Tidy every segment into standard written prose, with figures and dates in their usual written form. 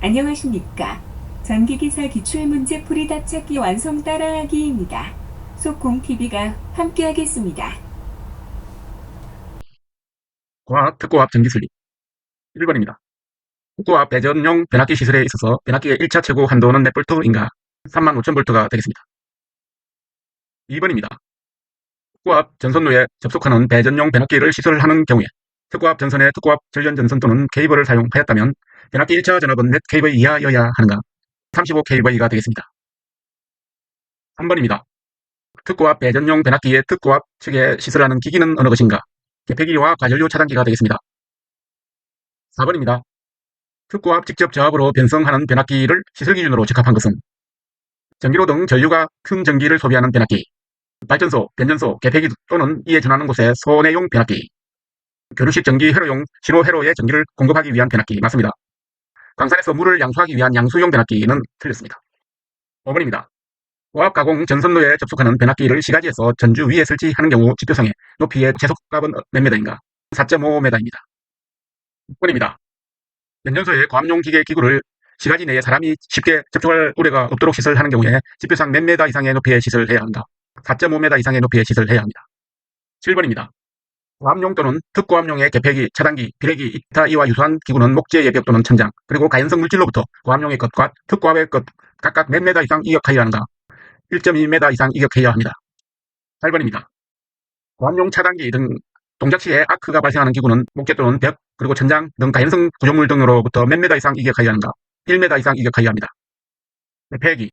안녕하십니까. 전기기사 기출문제 풀이답 찾기 완성 따라하기입니다. 속공TV가 함께하겠습니다. 과학 특고압 전기술리 1번입니다. 특고압 배전용 변압기 시설에 있어서 변압기의 1차 최고 한도는 몇 볼트인가? 35,000볼트가 되겠습니다. 2번입니다. 특고압 전선로에 접속하는 배전용 변압기를 시설하는 경우에 특고압 전선에 특고압 전련 전선 또는 케이블을 사용하였다면 변압기 1차 전압은 몇 kV 이하여야 하는가? 35kV가 되겠습니다. 3번입니다. 특고압 배전용 변압기의 특고압 측에 시설하는 기기는 어느 것인가? 개폐기와 과전류 차단기가 되겠습니다. 4번입니다. 특고압 직접 저압으로 변성하는 변압기를 시설 기준으로 적합한 것은 전기로 등 전류가 큰 전기를 소비하는 변압기, 발전소, 변전소, 개폐기 또는 이에 준하는 곳의 소내용 변압기, 교류식 전기 회로용 신호 회로에 전기를 공급하기 위한 변압기 맞습니다. 광산에서 물을 양수하기 위한 양수용 변압기는 틀렸습니다. 5번입니다. 고압 가공 전선로에 접속하는 변압기를 시가지에서 전주 위에 설치하는 경우 지표상의 높이의 최소값은 몇 m인가? 4.5m입니다. 6번입니다. 변전소에 고압용 기계 기구를 시가지 내에 사람이 쉽게 접촉할 우려가 없도록 시설하는 경우에 지표상 몇 m 이상의 높이에 시설해야 한다. 4.5m 이상의 높이에 시설해야 합니다. 7번입니다. 고압용 또는 특고압용의 개폐기, 차단기, 비례기, 기타 이와 유사한 기구는 목재 예벽 또는 천장, 그리고 가연성 물질로부터 고압용의 것과 특고압의 것 각각 몇 m 이상 이격하여야 하는가? 1.2m 이상 이격해야 합니다. 8번입니다. 고압용 차단기 등 동작 시에 아크가 발생하는 기구는 목재 또는 벽, 그리고 천장 등 가연성 구조물 등으로부터 몇 m 이상 이격하여야 하는가? 1m 이상 이격하여야 합니다. 개폐기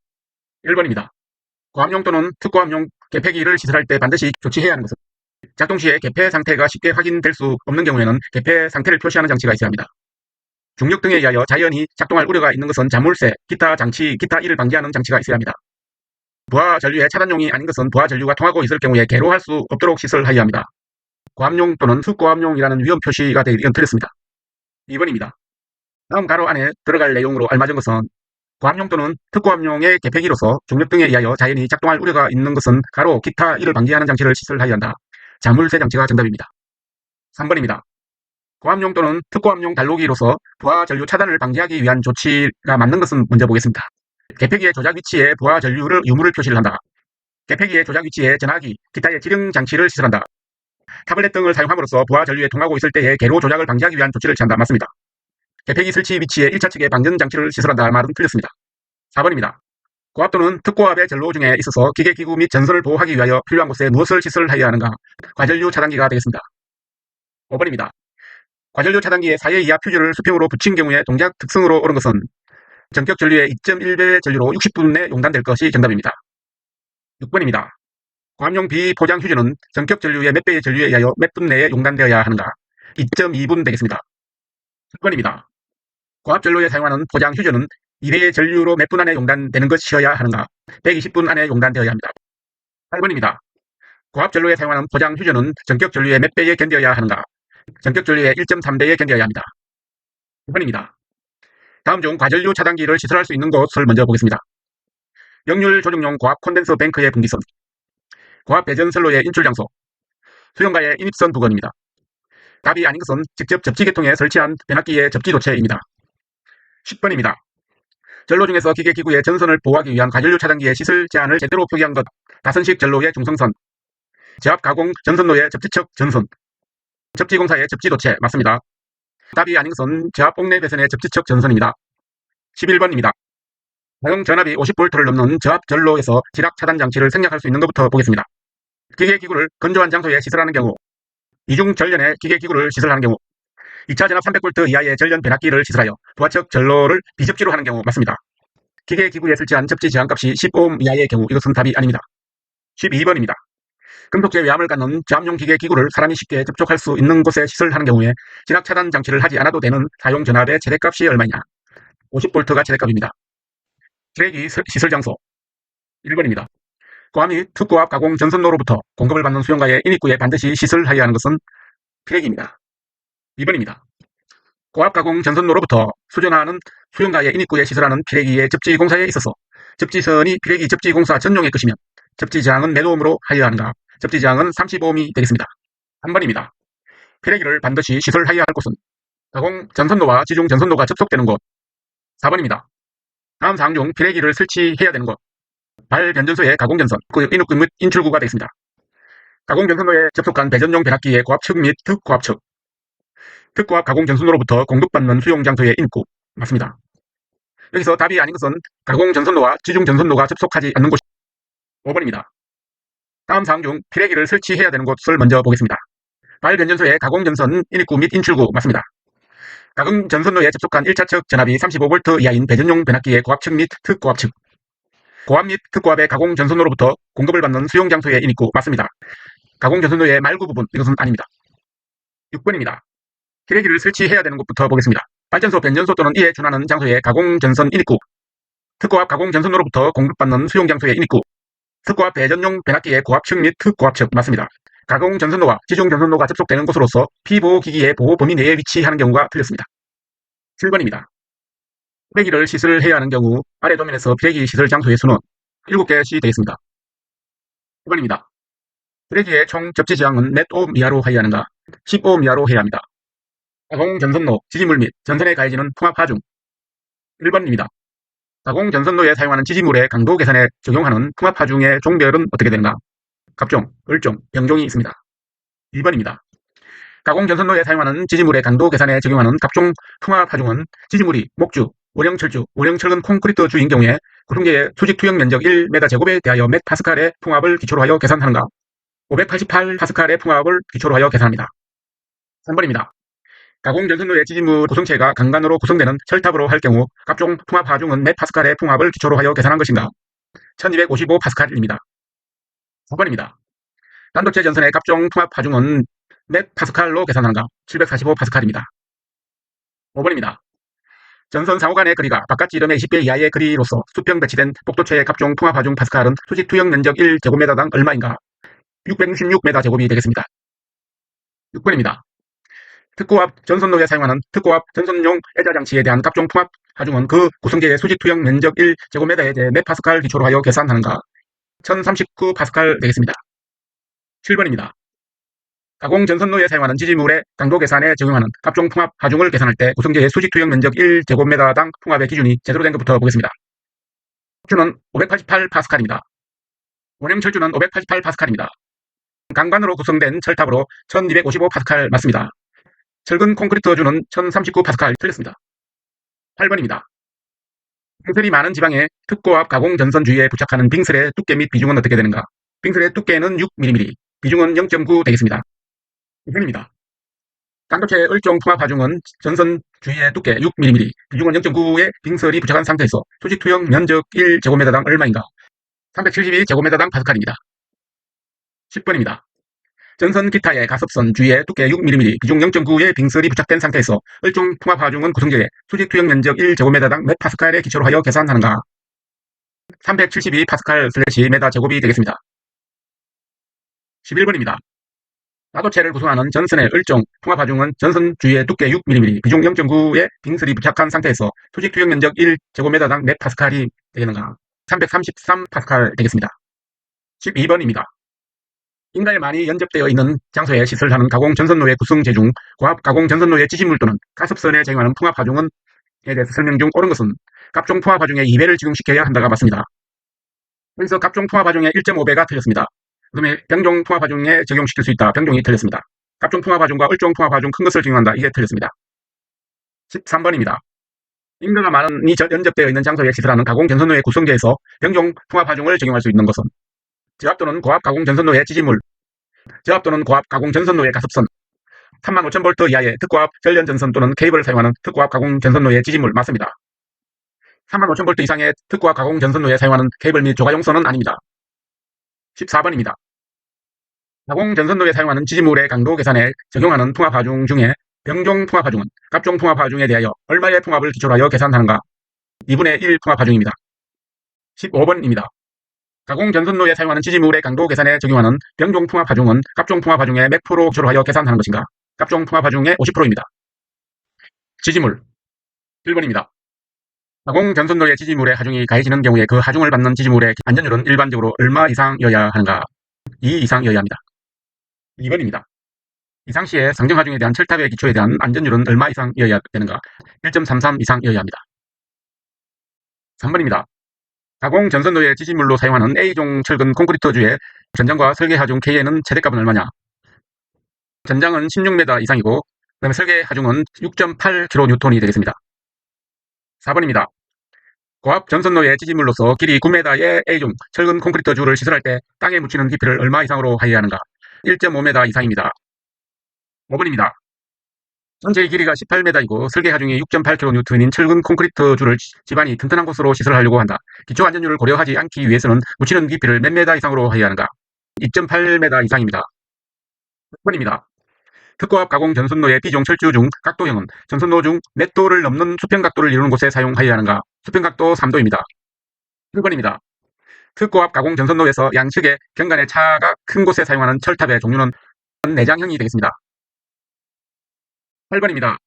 1번입니다. 고압용 또는 특고압용 개폐기를 시설할 때 반드시 조치해야 하는 것은 작동 시에 개폐 상태가 쉽게 확인될 수 없는 경우에는 개폐 상태를 표시하는 장치가 있어야 합니다. 중력 등에 의하여 자연히 작동할 우려가 있는 것은 자물쇠, 기타 장치, 기타 이를 방지하는 장치가 있어야 합니다. 부하 전류의 차단용이 아닌 것은 부하 전류가 통하고 있을 경우에 개로할 수 없도록 시설하여야 합니다. 고압용 또는 특고압용이라는 위험 표시가 되기는 틀렸습니다. 2번입니다. 다음 가로 안에 들어갈 내용으로 알맞은 것은 고압용 또는 특고압용의 개폐기로서 중력 등에 의하여 자연히 작동할 우려가 있는 것은 가로, 기타 이를 방지하는 장치를 시설하여야 한다. 자물쇠 장치가 정답입니다. 3번입니다. 고압용 또는 특고압용 단로기로서 부하 전류 차단을 방지하기 위한 조치가 맞는 것은 먼저 보겠습니다. 개폐기의 조작 위치에 부하 전류를 유무를 표시를 한다. 개폐기의 조작 위치에 전화기, 기타의 지령 장치를 시설한다. 타블렛 등을 사용함으로써 부하 전류에 통하고 있을 때의 개로 조작을 방지하기 위한 조치를 취한다. 맞습니다. 개폐기 설치 위치에 1차 측에 방전 장치를 시설한다. 말은 틀렸습니다. 4번입니다. 고압 또는 특고압의 전로 중에 있어서 기계기구 및 전선을 보호하기 위하여 필요한 곳에 무엇을 시설하여야 하는가? 과전류 차단기가 되겠습니다. 5번입니다. 과전류 차단기에 4의 이하 퓨즈를 수평으로 붙인 경우에 동작 특성으로 옳은 것은 전격 전류의 2.1배 전류로 60분 내 용단될 것이 정답입니다. 6번입니다. 고압용 비포장 휴즈는 전격 전류의 몇 배의 전류에 의하여 몇 분 내에 용단되어야 하는가? 2.2분 되겠습니다. 7번입니다. 고압 전로에 사용하는 포장 휴즈는 2배의 전류로 몇 분 안에 용단되는 것이어야 하는가? 120분 안에 용단되어야 합니다. 8번입니다. 고압 전로에 사용하는 포장 휴즈는 전격 전류의 몇 배에 견뎌야 하는가? 전격 전류의 1.3배에 견뎌야 합니다. 9번입니다. 다음 중 과전류 차단기를 시설할 수 있는 곳을 먼저 보겠습니다. 역률 조정용 고압 콘덴서 뱅크의 분기선, 고압 배전선로의 인출장소, 수용가의 인입선 부근입니다. 답이 아닌 것은 직접 접지계통에 설치한 변압기의 접지도체입니다. 10번입니다. 전로 중에서 기계기구의 전선을 보호하기 위한 과전류 차단기의 시설 제한을 제대로 표기한 것, 다선식 전로의 중성선, 저압 가공 전선로의 접지척 전선, 접지공사의 접지도체 맞습니다. 답이 아닌 것은 저압 옥내 배선의 접지척 전선입니다. 11번입니다. 사용 전압이 50V를 넘는 저압 전로에서 지락 차단 장치를 생략할 수 있는 것부터 보겠습니다. 기계기구를 건조한 장소에 시설하는 경우, 이중 전련의 기계기구를 시설하는 경우, 2차 전압 300V 이하의 전련 변압기를 시설하여 부하측 전로를 비접지로 하는 경우 맞습니다. 기계기구에 설치한 접지 저항값이 10ohm 이하의 경우 이것은 답이 아닙니다. 12번입니다. 금속재 외암을 갖는 저압용 기계기구를 사람이 쉽게 접촉할 수 있는 곳에 시설하는 경우에 지락 차단 장치를 하지 않아도 되는 사용 전압의 최대값이 얼마냐? 50V가 최대값입니다. 트랙이 시설 장소 1번입니다. 고압 및 특고압 가공 전선로로부터 공급을 받는 수용가의 인입구에 반드시 시설하여야 하는 것은 트랙입니다. 2번입니다. 고압 가공 전선로로부터 수전하는 수용가의 인입구에 시설하는 피레기의 접지공사에 있어서 접지선이 피레기 접지공사 전용의 것이면 접지저항은 몇 ohm으로 하여야 하는가? 접지저항은 35ohm이 되겠습니다. 3번입니다. 피레기를 반드시 시설하여야 할 곳은 가공 전선로와 지중 전선로가 접속되는 곳, 4번입니다. 다음 사항 중 피레기를 설치해야 되는 곳. 발변전소의 가공전선, 인입구 및 인출구가 되겠습니다. 가공전선로에 접속한 배전용 변압기의 고압측 및 특고압측. 특고압 가공전선로로부터 공급받는 수용장소의 인입구. 맞습니다. 여기서 답이 아닌 것은 가공전선로와 지중전선로가 접속하지 않는 곳. 5번입니다. 다음 사항 중 피레기를 설치해야 되는 곳을 먼저 보겠습니다. 발변전소의 가공전선 인입구 및 인출구. 맞습니다. 가공전선로에 접속한 1차측 전압이 35V 이하인 배전용 변압기의 고압측 및 특고압측. 고압 및 특고압의 가공전선로로부터 공급을 받는 수용장소의 인입구. 맞습니다. 가공전선로의 말구 부분, 이것은 아닙니다. 6번입니다. 피레기를 설치해야 되는 곳부터 보겠습니다. 발전소, 변전소 또는 이에 준하는 장소의 가공전선 인입구. 특고압 가공전선로로부터 공급받는 수용장소의 인입구. 특고압 배전용 변압기의 고압측 및 특고압측. 맞습니다. 가공전선로와 지중전선로가 접속되는 곳으로서 피보호기기의 보호 범위 내에 위치하는 경우가 틀렸습니다. 7번입니다. 피레기를 시설해야 하는 경우 아래 도면에서 피레기 시설 장소의 수는 7개씩 되겠습니다. 1번입니다. 피레기의 총 접지 저항은 몇 오hm 이하로 하여야 하는가? 10오hm 이하로 해야 합니다. 가공전선로, 지지물 및 전선에 가해지는 풍압하중. 1번입니다. 가공전선로에 사용하는 지지물의 강도 계산에 적용하는 풍압하중의 종별은 어떻게 되는가? 갑종, 을종, 병종이 있습니다. 2번입니다. 가공전선로에 사용하는 지지물의 강도 계산에 적용하는 갑종 풍압하중은 지지물이 목주, 원형철주, 원형철근 콘크리트주인 경우에 구성계의 수직 투영 면적 1m제곱에 대하여 몇 파스칼의 풍압을 기초로 하여 계산하는가? 588 파스칼의 풍압을 기초로 하여 계산합니다. 3번입니다. 가공전선로의 지지물 구성체가 강간으로 구성되는 철탑으로 할 경우 각종 풍압 하중은 몇 파스칼의 풍압을 기초로 하여 계산한 것인가? 1255 파스칼입니다. 4번입니다. 단독체 전선의 각종 풍압 하중은 몇 파스칼로 계산하는가? 745 파스칼입니다. 5번입니다. 전선 상호 간의 거리가 바깥 지름의 20배 이하의 거리로서 수평 배치된 복도체의 각종 풍압 하중 파스칼은 수직 투영 면적 1제곱미터당 얼마인가? 666m 제곱이 되겠습니다. 6번입니다. 특고압 전선로에 사용하는 특고압 전선용 애자장치에 대한 각종 풍압 하중은 그 구성계의 수직 투영 면적 1제곱미터에 대해 몇 파스칼 기초로 하여 계산하는가? 1039 파스칼 되겠습니다. 7번입니다. 가공 전선로에 사용하는 지지물의 강도 계산에 적용하는 각종 풍압 하중을 계산할 때 구성계의 수직 투영 면적 1제곱미터당 풍압의 기준이 제대로 된 것부터 보겠습니다. 철주는 588 파스칼입니다. 원형 철주는 588 파스칼입니다. 강관으로 구성된 철탑으로 1255 파스칼 맞습니다. 철근 콘크리트주는 1039 파스칼 틀렸습니다. 8번입니다. 빙슬이 많은 지방에 특고압 가공전선 주위에 부착하는 빙슬의 두께 및 비중은 어떻게 되는가? 빙슬의 두께는 6mm, 비중은 0.9 되겠습니다. 2번입니다. 단도체 을종 풍압 하중은 전선 주위의 두께 6mm, 비중은 0.9의 빙슬이 부착한 상태에서 수직 투영 면적 1제곱미터당 얼마인가? 372제곱미터당 파스칼입니다. 10번입니다. 전선 기타의 가습선 주위에 두께 6mm, 비중 0.9의 빙슬이 부착된 상태에서 을종 풍압 하중은 구성계의 수직 투영 면적 1제곱미터당 몇 파스칼에 기초로 하여 계산하는가? 372 파스칼 슬래시 메다 제곱이 되겠습니다. 11번입니다. 나도체를 구성하는 전선의 을종 풍압 하중은 전선 주위의 두께 6mm, 비중 0.9의 빙슬이 부착한 상태에서 수직 투영 면적 1제곱미터당 몇 파스칼이 되겠는가? 333 파스칼 되겠습니다. 12번입니다. 인가에 많이 연접되어 있는 장소에 시설하는 가공전선로의 구성재 중 고압 가공전선로의 지지물 또는 가습선에 적용하는 풍압 하중에 대해서 설명 중 옳은 것은 각종 풍압 하중의 2배를 적용시켜야 한다가 맞습니다. 여기서 각종 풍압 하중의 1.5배가 틀렸습니다. 그 다음에 병종 풍압 하중에 적용시킬 수 있다. 병종이 틀렸습니다. 각종 풍압 하중과 을종 풍압 하중 큰 것을 적용한다. 이게 틀렸습니다. 13번입니다. 인가가 많이 연접되어 있는 장소에 시설하는 가공전선로의 구성재에서 병종 풍압 하중을 적용할 수 있는 것은 저압 또는 고압 가공전선로의 지지물, 저압 또는 고압 가공전선로의 가습선, 35,000V 이하의 특고압 전련전선 또는 케이블을 사용하는 특고압 가공전선로의 지지물 맞습니다. 35,000V 이상의 특고압 가공전선로에 사용하는 케이블 및 조가용선은 아닙니다. 14번입니다. 가공전선로에 사용하는 지지물의 강도 계산에 적용하는 풍압 하중 중에 병종 풍압 하중은 각종 풍압 하중에 대하여 얼마의 풍압을 기초로 하여 계산하는가? 2분의 1 풍압 하중입니다. 15번입니다. 가공전선로에 사용하는 지지물의 강도 계산에 적용하는 병종 풍압 하중은 각종 풍압 하중의 몇 프로 기초로 하여 계산하는 것인가? 각종 풍압 하중의 50%입니다. 지지물 1번입니다. 가공전선로의 지지물의 하중이 가해지는 경우에 그 하중을 받는 지지물의 안전율은 일반적으로 얼마 이상이어야 하는가? 2 이상이어야 합니다. 2번입니다. 이상시에 상정하중에 대한 철탑의 기초에 대한 안전율은 얼마 이상이어야 되는가? 1.33 이상이어야 합니다. 3번입니다. 가공 전선로의 지지물로 사용하는 A종 철근 콘크리트주의 전장과 설계 하중 K에는 최대값은 얼마냐? 전장은 16m 이상이고 그다음에 설계 하중은 6.8kN이 되겠습니다. 4번입니다. 고압 전선로의 지지물로서 길이 9m의 A종 철근 콘크리트주를 시설할 때 땅에 묻히는 깊이를 얼마 이상으로 하여야 하는가? 1.5m 이상입니다. 5번입니다. 전체의 길이가 18m이고 설계 하중이 6.8kN인 철근 콘크리트주를 집안이 튼튼한 곳으로 시설하려고 한다. 기초 안전율을 고려하지 않기 위해서는 묻히는 깊이를 몇 m 이상으로 하여야 하는가? 2.8m 이상입니다. 6번입니다. 특고압 가공 전선로의 B종 철주 중 각도형은 전선로 중 몇 도를 넘는 수평 각도를 이루는 곳에 사용하여야 하는가? 수평 각도 3도입니다. 1번입니다. 특고압 가공 전선로에서 양측의 경간의 차가 큰 곳에 사용하는 철탑의 종류는 내장형이 되겠습니다. 8번입니다.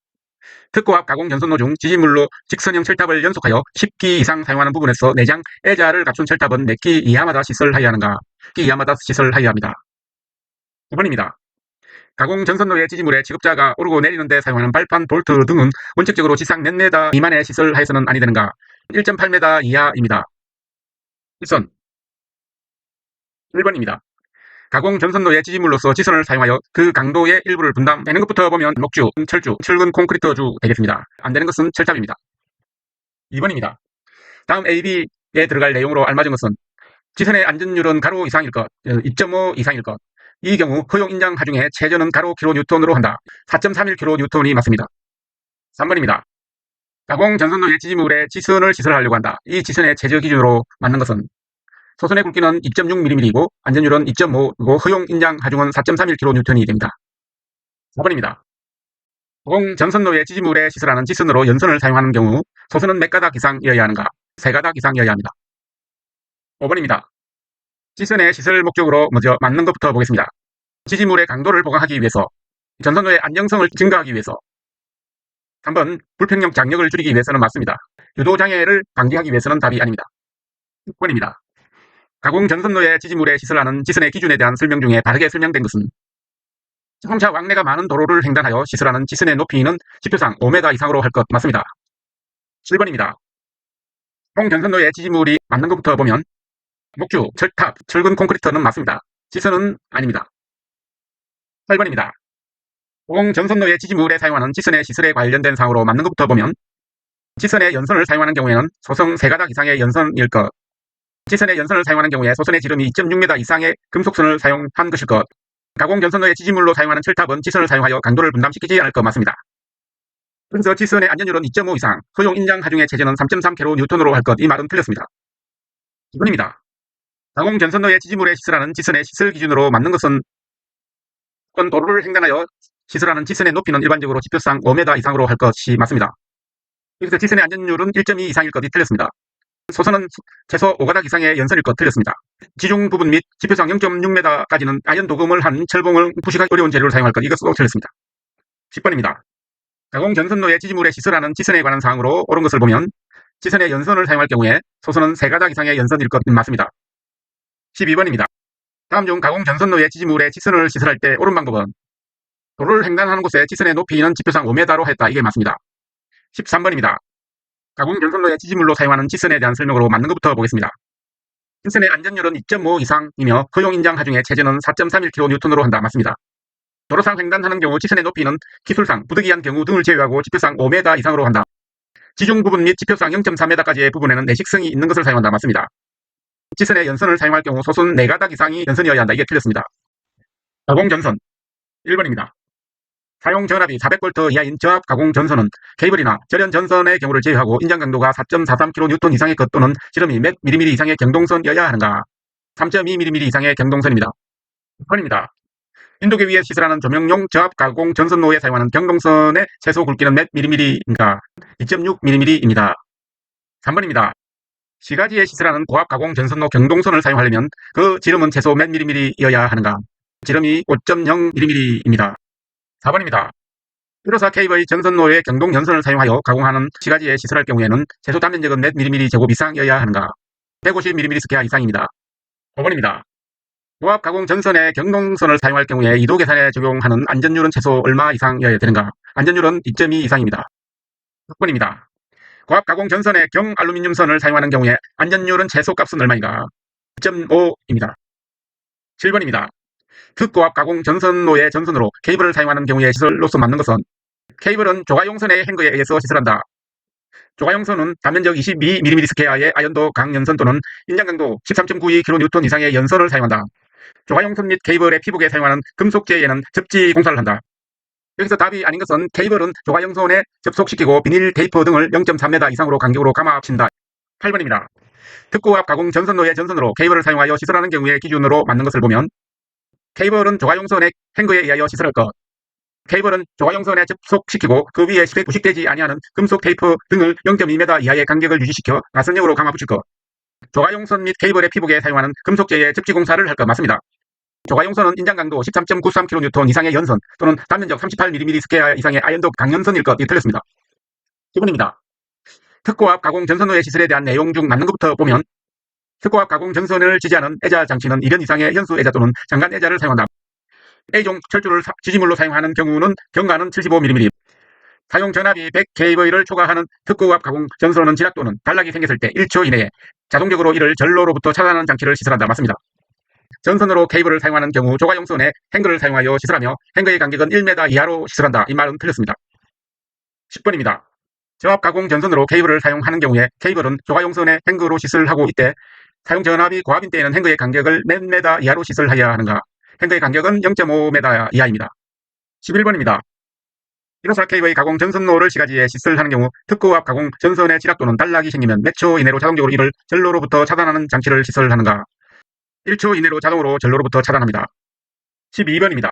특고압 가공 전선로 중 지지물로 직선형 철탑을 연속하여 10기 이상 사용하는 부분에서 내장 애자를 갖춘 철탑은 몇 기 이하마다 시설하여야 하는가? 10기 이하마다 시설하여야 합니다. 9번입니다. 가공 전선로의 지지물에 취급자가 오르고 내리는 데 사용하는 발판, 볼트 등은 원칙적으로 지상 몇 m 미만에 시설하여서는 아니 되는가? 1.8m 이하입니다. 1선 1번입니다. 가공 전선로의 지지물로서 지선을 사용하여 그 강도의 일부를 분담되는 것부터 보면 목주, 철주, 철근 콘크리트주 되겠습니다. 안 되는 것은 철탑입니다. 2번입니다. 다음 A, B에 들어갈 내용으로 알맞은 것은 지선의 안전율은 가로 이상일 것, 2.5 이상일 것. 이 경우 허용 인장 하중의 최저는 가로 kN으로 한다. 4.31kN이 맞습니다. 3번입니다. 가공 전선로의 지지물에 지선을 시설하려고 한다. 이 지선의 최저 기준으로 맞는 것은 소선의 굵기는 2.6mm이고 안전율은 2.5이고 허용 인장 하중은 4.31kN이 됩니다. 4번입니다. 가공 전선로의 지지물에 시설하는 지선으로 연선을 사용하는 경우 소선은 몇 가닥 이상이어야 하는가? 3가닥 이상이어야 합니다. 5번입니다. 지선의 시설 목적으로 먼저 맞는 것부터 보겠습니다. 지지물의 강도를 보강하기 위해서, 전선로의 안정성을 증가하기 위해서. 3번 불평형 장력을 줄이기 위해서는 맞습니다. 유도 장애를 방지하기 위해서는 답이 아닙니다. 6번입니다. 가공 전선로의 지지물에 시설하는 지선의 기준에 대한 설명 중에 다르게 설명된 것은 자동차 왕래가 많은 도로를 횡단하여 시설하는 지선의 높이는 지표상 5m 이상으로 할 것 맞습니다. 7번입니다. 가공 전선로의 지지물이 맞는 것부터 보면 목주, 철탑, 철근 콘크리트는 맞습니다. 지선은 아닙니다. 8번입니다. 가공 전선로의 지지물에 사용하는 지선의 시설에 관련된 사항으로 맞는 것부터 보면 지선의 연선을 사용하는 경우에는 소성 3가닥 이상의 연선일 것, 지선의 연선을 사용하는 경우에 소선의 지름이 2.6m 이상의 금속선을 사용한 것일 것, 가공 전선로의 지지물로 사용하는 철탑은 지선을 사용하여 강도를 분담시키지 않을 것 맞습니다. 그래서 지선의 안전율은 2.5 이상, 허용 인장 하중의 최저는 3.3kN으로 할 것, 이 말은 틀렸습니다. 2번입니다. 가공 전선로의 지지물에 시설하는 지선의 시설 기준으로 맞는 것은 도로를 횡단하여 시설하는 지선의 높이는 일반적으로 지표상 5m 이상으로 할 것이 맞습니다. 여기서 지선의 안전율은 1.2 이상일 것이 틀렸습니다. 소선은 최소 5가닥 이상의 연선일 것 틀렸습니다. 지중 부분 및 지표상 0.6m까지는 아연 도금을 한 철봉을 부식하기 어려운 재료를 사용할 것, 이것도 틀렸습니다. 10번입니다. 가공 전선로의 지지물에 시설하는 지선에 관한 사항으로 옳은 것을 보면 지선의 연선을 사용할 경우에 소선은 3가닥 이상의 연선일 것 맞습니다. 12번입니다. 다음 중 가공 전선로의 지지물에 지선을 시설할 때 옳은 방법은 도로를 횡단하는 곳에 지선의 높이는 지표상 5m로 했다. 이게 맞습니다. 13번입니다. 가공 전선로의 지지물로 사용하는 지선에 대한 설명으로 맞는 것부터 보겠습니다. 지선의 안전율은 2.5 이상이며 허용 인장 하중의 최저는 4.31kN으로 한다. 맞습니다. 도로상 횡단하는 경우 지선의 높이는 기술상 부득이한 경우 등을 제외하고 지표상 5m 이상으로 한다. 지중 부분 및 지표상 0.3m까지의 부분에는 내식성이 있는 것을 사용한다. 맞습니다. 지선의 연선을 사용할 경우 소선 4가닥 이상이 연선이어야 한다. 이게 틀렸습니다. 가공 전선 1번입니다. 사용 전압이 400V 이하인 저압 가공 전선은 케이블이나 절연 전선의 경우를 제외하고 인장 강도가 4.43kN 이상의 것 또는 지름이 몇 mm 이상의 경동선이어야 하는가? 3.2mm 이상의 경동선입니다. 2번입니다. 인도계 위에 시설하는 조명용 저압 가공 전선로에 사용하는 경동선의 최소 굵기는 몇 mm인가? 2.6mm입니다. 3번입니다. 시가지에 시설하는 고압 가공 전선로 경동선을 사용하려면 그 지름은 최소 몇 mm이어야 하는가? 지름이 5.0mm입니다. 4번입니다. 1호사 케이블의 전선로의 경동 연선을 사용하여 가공하는 시가지에 시설할 경우에는 최소 단면적은 몇 mm 제곱 이상이어야 하는가? 150mm 스퀘어 이상입니다. 5번입니다. 고압 가공 전선의 경동선을 사용할 경우에 이도 계산에 적용하는 안전율은 최소 얼마 이상이어야 되는가? 안전율은 2.2 이상입니다. 6번입니다. 고압 가공 전선에 경알루미늄선을 사용하는 경우에 안전율은 최소 값은 얼마인가? 9.5입니다. 7번입니다. 특고압 가공 전선로의 전선으로 케이블을 사용하는 경우에 시설로서 맞는 것은 케이블은 조가용선의 행거에 의해서 시설한다. 조가용선은 단면적 22mm2의 아연도 강연선 또는 인장강도 13.92kN 이상의 연선을 사용한다. 조가용선 및 케이블의 피복에 사용하는 금속재에는 접지 공사를 한다. 여기서 답이 아닌 것은 케이블은 조가용선에 접속시키고 비닐 테이프 등을 0.3m 이상으로 간격으로 감아친다. 8번입니다. 특고압 가공 전선로의 전선으로 케이블을 사용하여 시설하는 경우에 기준으로 맞는 것을 보면 케이블은 조가용선의 행거에 의하여 시설할 것. 케이블은 조가용선에 접속시키고 그 위에 부식되지 아니하는 금속 테이프 등을 0.2m 이하의 간격을 유지시켜 나선형으로 감아 붙일 것. 조가용선 및 케이블의 피복에 사용하는 금속재의 접지 공사를 할 것. 맞습니다. 조가용선은 인장강도 13.93kN 이상의 연선 또는 단면적 38mm2 이상의 아연도 강연선일 것. 틀렸습니다. 10번입니다. 특고압 가공 전선로의 시설에 대한 내용 중 맞는 것부터 보면 특고압 가공 전선을 지지하는 애자 장치는 1연 이상의 현수 애자 또는 장간 애자를 사용한다. A종 철조를 지지물로 사용하는 경우는 경과는 75mm. 사용 전압이 100kV를 초과하는 특고압 가공 전선은 지락 또는 단락이 생겼을 때 1초 이내에 자동적으로 이를 전로로부터 차단하는 장치를 시설한다. 맞습니다. 전선으로 케이블을 사용하는 경우 조가용선에 행거를 사용하여 시설하며 행거의 간격은 1m 이하로 시설한다. 이 말은 틀렸습니다. 10번입니다. 저압 가공 전선으로 케이블을 사용하는 경우에 케이블은 조가용선에 행거로 시설하고 있대 사용 전압이 고압인 때에는 행거의 간격을 몇 m 이하로 시설해야 하는가? 행거의 간격은 0.5m 이하입니다. 11번입니다. 1호사 가공 전선로를 시가지에 시설하는 경우 특고압 가공 전선에 지락 또는 단락이 생기면 몇 초 이내로 자동적으로 이를 전로로부터 차단하는 장치를 시설하는가? 1초 이내로 자동으로 전로로부터 차단합니다. 12번입니다.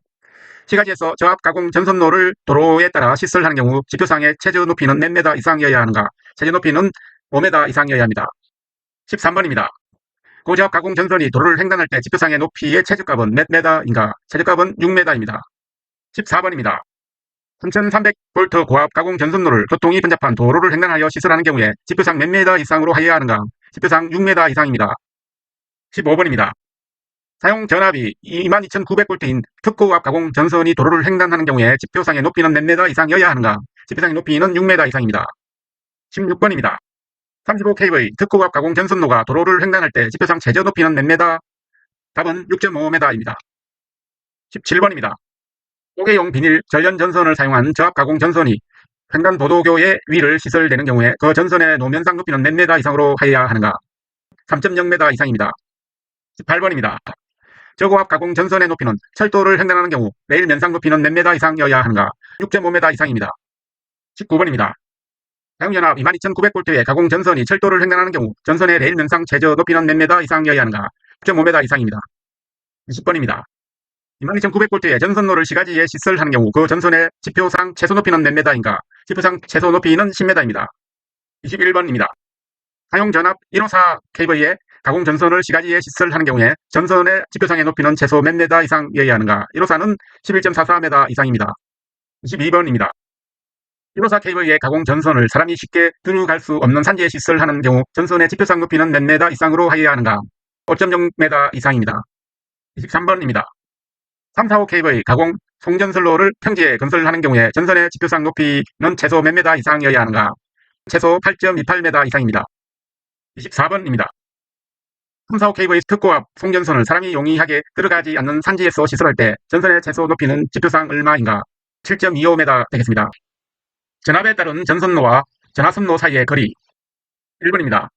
시가지에서 저압 가공 전선로를 도로에 따라 시설하는 경우 지표상의 최저 높이는 몇 m 이상이어야 하는가? 최저 높이는 5m 이상이어야 합니다. 13번입니다. 고저압 가공 전선이 도로를 횡단할 때 지표상의 높이의 최저값은 몇 m인가? 최저값은 6m입니다. 14번입니다. 3300V 고압 가공 전선로를 교통이 번잡한 도로를 횡단하여 시설하는 경우에 지표상 몇 m 이상으로 하여야 하는가? 지표상 6m 이상입니다. 15번입니다. 사용 전압이 22,900V인 특고압 가공 전선이 도로를 횡단하는 경우에 지표상의 높이는 몇 m 이상이어야 하는가? 지표상의 높이는 6m 이상입니다. 16번입니다. 35kV 특고압 가공 전선로가 도로를 횡단할 때 지표상 최저 높이는 몇 m? 답은 6.5m입니다. 17번입니다. 쪼개용 비닐 전련 전선을 사용한 저압 가공 전선이 횡단 보도교의 위를 시설되는 경우에 그 전선의 노면상 높이는 몇 m 이상으로 하여야 하는가? 3.0m 이상입니다. 18번입니다. 저고압 가공 전선의 높이는 철도를 횡단하는 경우 레일 면상 높이는 몇 m 이상이어야 하는가? 6.5m 이상입니다. 19번입니다. 사용전압 22,900V의 가공 전선이 철도를 횡단하는 경우 전선의 레일 면상 최저 높이는 몇 m 이상이어야 하는가? 6.5m 이상입니다. 20번입니다. 22,900V의 전선로를 시가지에 시설하는 경우 그 전선의 지표상 최소 높이는 몇 m인가? 지표상 최소 높이는 10m입니다. 21번입니다. 사용 전압 1호사 가공 전선을 시가지에 시설하는 경우에 전선의 지표상의 높이는 최소 몇 m 이상이어야 하는가? 1호사는 11.44m 이상입니다. 22번입니다. 1호사 가공 전선을 사람이 쉽게 들어갈 수 없는 산지에 시설하는 경우 전선의 지표상 높이는 몇 m 이상으로 하여야 하는가? 5.0m 이상입니다. 23번입니다. 345kV 가공 송전선로를 평지에 건설하는 경우에 전선의 지표상 높이는 최소 몇 m 이상이어야 하는가? 최소 8.28m 이상입니다. 24번입니다. 345kV 특고압 송전선을 사람이 용이하게 들어가지 않는 산지에서 시설할 때 전선의 최소 높이는 지표상 얼마인가? 7.25m 되겠습니다. 전압에 따른 전선로와 전하선로 사이의 거리 1번입니다.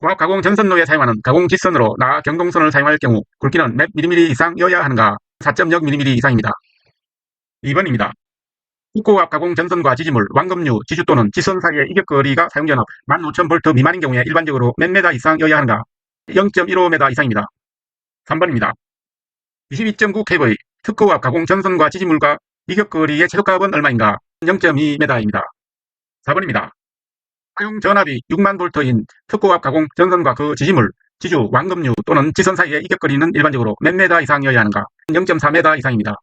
고압 가공 전선로에 사용하는 가공 직선으로 나 경동선을 사용할 경우 굵기는 몇 mm 이상이어야 하는가? 4.0mm 이상입니다. 2번입니다. 특고압 가공 전선과 지지물, 완금류, 지주 또는 지선 사이의 이격거리가 사용전압 15,000V 미만인 경우에 일반적으로 몇 m 이상이어야 하는가? 0.15m 이상입니다. 3번입니다. 22.9kV 특고압 가공 전선과 지지물과 이격거리의 최소값은 얼마인가? 0.2m입니다. 4번입니다. 사용 전압이 6만V인 특고압 가공 전선과 그 지지물, 지주, 완금류 또는 지선 사이의 이격거리는 일반적으로 몇 m 이상이어야 하는가? 0.4m 이상입니다.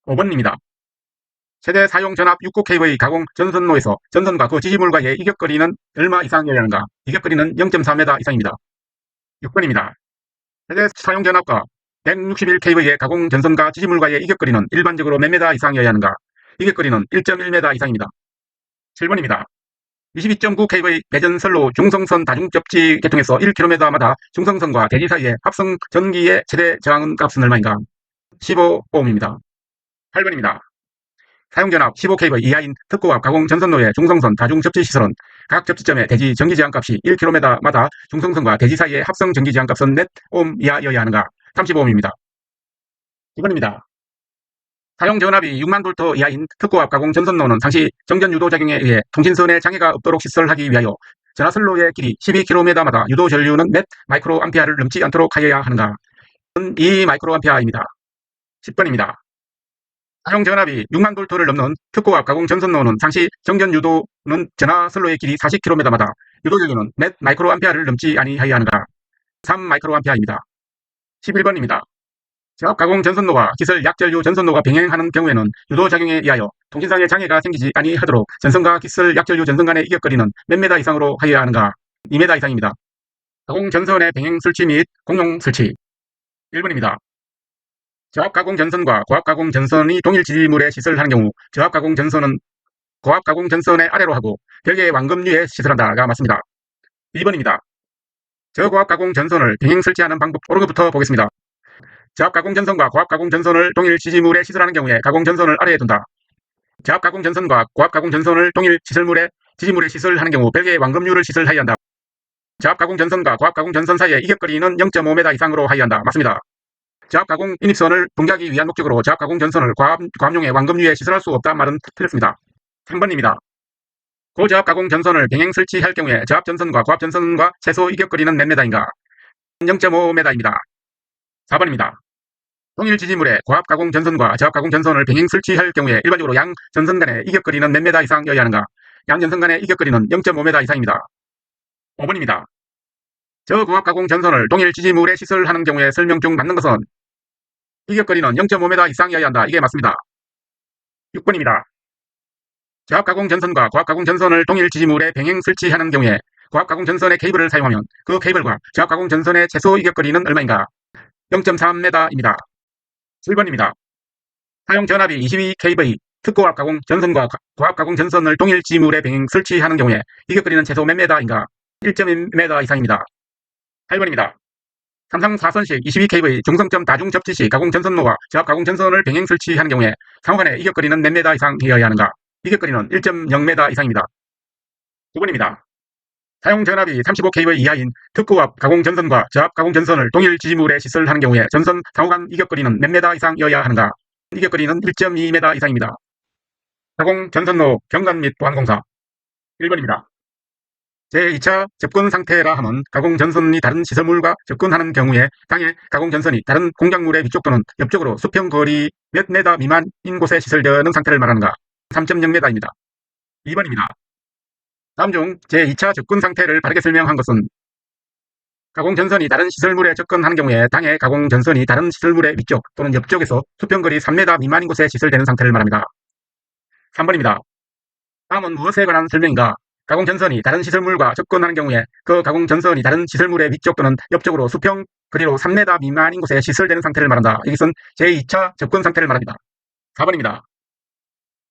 5번입니다. 최대 사용 전압 69kV 가공 전선로에서 전선과 그 지지물과의 이격거리는 얼마 이상이어야 하는가? 이격거리는 0.4m 이상입니다. 6번입니다. 최대 사용 전압과 161kV의 가공 전선과 지지물과의 이격거리는 일반적으로 몇 m 이상이어야 하는가? 이격거리는 1.1m 이상입니다. 7번입니다. 22.9kV 배전선로 중성선 다중접지 계통에서 1km마다 중성선과 대지 사이의 합성 전기의 최대 저항 값은 얼마인가? 15ohm입니다. 8번입니다. 사용전압 15kV 이하인 특고압 가공 전선로의 중성선 다중 접지 시설은 각 접지점의 대지 전기 저항 값이 1km마다 중성선과 대지 사이의 합성 전기 저항 값은 몇 ohm 이하여야 하는가? 35ohm입니다. 2번입니다. 사용 전압이 6만 볼트 이하인 특고압 가공 전선로는 상시 정전 유도 작용에 의해 통신선에 장애가 없도록 시설하기 위하여 전하선로의 길이 12km마다 유도 전류는 몇 마이크로암페어를 넘지 않도록 하여야 하는가? 2 마이크로암페어입니다. 10번입니다. 사용 전압이 6만 볼트를 넘는 특고압 가공 전선로는 상시 정전 유도는 전하선로의 길이 40km마다 유도 전류는 몇 마이크로암페어를 넘지 아니하여야 하는가? 3 마이크로암페어입니다. 11번입니다. 저압 가공 전선로와 기설 약전류 전선로가 병행하는 경우에는 유도작용에 의하여 통신상의 장애가 생기지 아니하도록 전선과 기설 약전류 전선 간의 이격거리는 몇 메다 이상으로 하여야 하는가? 2m 이상입니다. 가공 전선의 병행 설치 및 공용 설치. 1번입니다. 저압 가공 전선과 고압 가공 전선이 동일 지지물에 시설하는 경우 저압 가공 전선은 고압 가공 전선의 아래로 하고 별개의 완금류에 시설한다가 맞습니다. 2번입니다. 저고압 가공 전선을 병행 설치하는 방법 옳은 것부터 보겠습니다. 저압 가공 전선과 고압 가공 전선을 동일 지지물에 시설하는 경우에 가공 전선을 아래에 둔다. 저압 가공 전선과 고압 가공 전선을 동일 지지물에 시설하는 경우 별개의 완금류를 시설하여야 한다. 저압 가공 전선과 고압 가공 전선 사이의 이격거리는 0.5m 이상으로 하여야 한다. 맞습니다. 저압 가공 인입선을 분개하기 위한 목적으로 저압 가공 전선을 고압용의 완금류에 시설할 수 없다는 말은 틀렸습니다. 3번입니다. 고저압 가공 전선을 병행 설치할 경우에 저압 전선과 고압 전선과 최소 이격거리는 몇 m인가? 0.5m입니다. 4번입니다. 동일 지지물에 고압 가공 전선과 저압 가공 전선을 병행 설치할 경우에 일반적으로 양 전선 간의 이격거리는 몇 m 이상여야 하는가? 양 전선 간의 이격거리는 0.5m 이상입니다. 5번입니다. 저고압 가공 전선을 동일 지지물에 시설하는 경우에 설명 중 맞는 것은 이격거리는 0.5m 이상이어야 한다. 이게 맞습니다. 6번입니다. 저압 가공 전선과 고압 가공 전선을 동일 지지물에 병행 설치하는 경우에 고압 가공 전선의 케이블을 사용하면 그 케이블과 저압 가공 전선의 최소 이격거리는 얼마인가? 0.3m입니다. 7번입니다. 사용 전압이 22kV 특고압 가공 전선과 고압 가공 전선을 동일 지물에 병행 설치하는 경우에 이격거리는 최소 몇 m인가? 1.1m 이상입니다. 8번입니다. 삼상 4선식 22kV 중성점 다중 접지 시 가공 전선로와 저압 가공 전선을 병행 설치하는 경우에 상호간의 이격거리는 몇 m 이상이어야 하는가? 이격거리는 1.0m 이상입니다. 9번입니다. 사용 전압이 35kV 이하인 특고압 가공 전선과 저압 가공 전선을 동일 지지물에 시설하는 경우에 전선 상호간 이격거리는 몇 m 이상이어야 하는가? 이격거리는 1.2m 이상입니다. 가공 전선로 경관 및 보안공사. 1번입니다. 제2차 접근 상태라 함은 가공 전선이 다른 시설물과 접근하는 경우에 당해 가공 전선이 다른 공작물의 위쪽 또는 옆쪽으로 수평 거리 몇 m 미만인 곳에 시설되는 상태를 말하는가? 3.0m입니다. 2번입니다. 다음 중 제2차 접근 상태를 바르게 설명한 것은 가공 전선이 다른 시설물에 접근하는 경우에 당해 가공 전선이 다른 시설물의 위쪽 또는 옆쪽에서 수평거리 3m 미만인 곳에 시설되는 상태를 말합니다. 3번입니다. 다음은 무엇에 관한 설명인가? 가공 전선이 다른 시설물과 접근하는 경우에 그 가공 전선이 다른 시설물의 위쪽 또는 옆쪽으로 수평 거리로 3m 미만인 곳에 시설되는 상태를 말한다. 이것은 제2차 접근 상태를 말합니다. 4번입니다.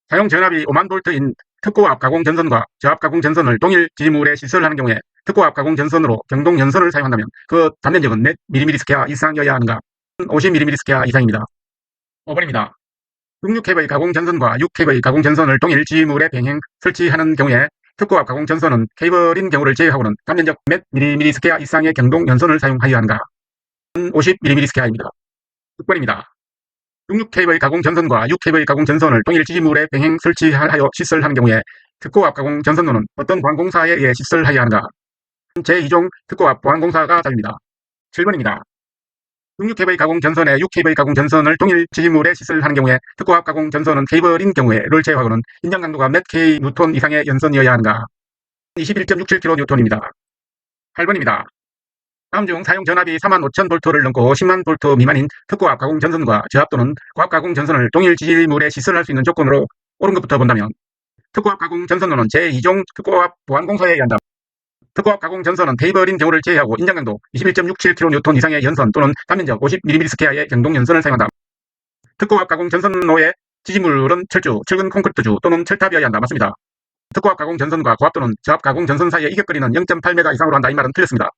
사용 전압이 5만 볼트인 특고압 가공 전선과 저압 가공 전선을 동일 지지물에 시설하는 경우에 특고압 가공 전선으로 경동 연선을 사용한다면 그 단면적은 몇 mm² 이상이어야 하는가? 50mm² 이상입니다. 5번입니다. 66kV 가공 전선과 6kV 가공 전선을 동일 지지물에 병행 설치하는 경우에 특고압 가공 전선은 케이블인 경우를 제외하고는 단면적 몇 mm² 이상의 경동 연선을 사용하여야 하는가? 50mm입니다. 6번입니다. 66kV 가공 전선과 6kV 가공 전선을 동일 지지물에 병행 설치하여 시설하는 경우에 특고압 가공 전선로는 어떤 보안공사에 의해 시설하여야 하는가? 제2종 특고압 보안공사가 답입니다. 7번입니다. 66kV 가공 전선에 6kV 가공 전선을 동일 지지물에 시설하는 경우에 특고압 가공 전선은 케이블인 경우에를 제외하고는 인장 강도가 몇 kN 이상의 연선이어야 하는가? 21.67kN입니다. 8번입니다. 다음 중 사용 전압이 45,000V를 넘고 10만 V 미만인 특고압 가공 전선과 저압 또는 고압 가공 전선을 동일 지지물에 시설할 수 있는 조건으로 옳은 것부터 본다면 특고압 가공 전선로는 제2종 특고압 보안공사에 의한다. 특고압 가공 전선은 케이블인 경우를 제외하고 인장 강도 21.67kN 이상의 연선 또는 단면적 50mm²의 경동 연선을 사용한다. 특고압 가공 전선로의 지지물은 철주, 철근 콘크리트주 또는 철탑이어야 한다. 맞습니다. 특고압 가공 전선과 고압 또는 저압 가공 전선 사이의 이격거리는 0.8m 이상으로 한다. 이 말은 틀렸습니다.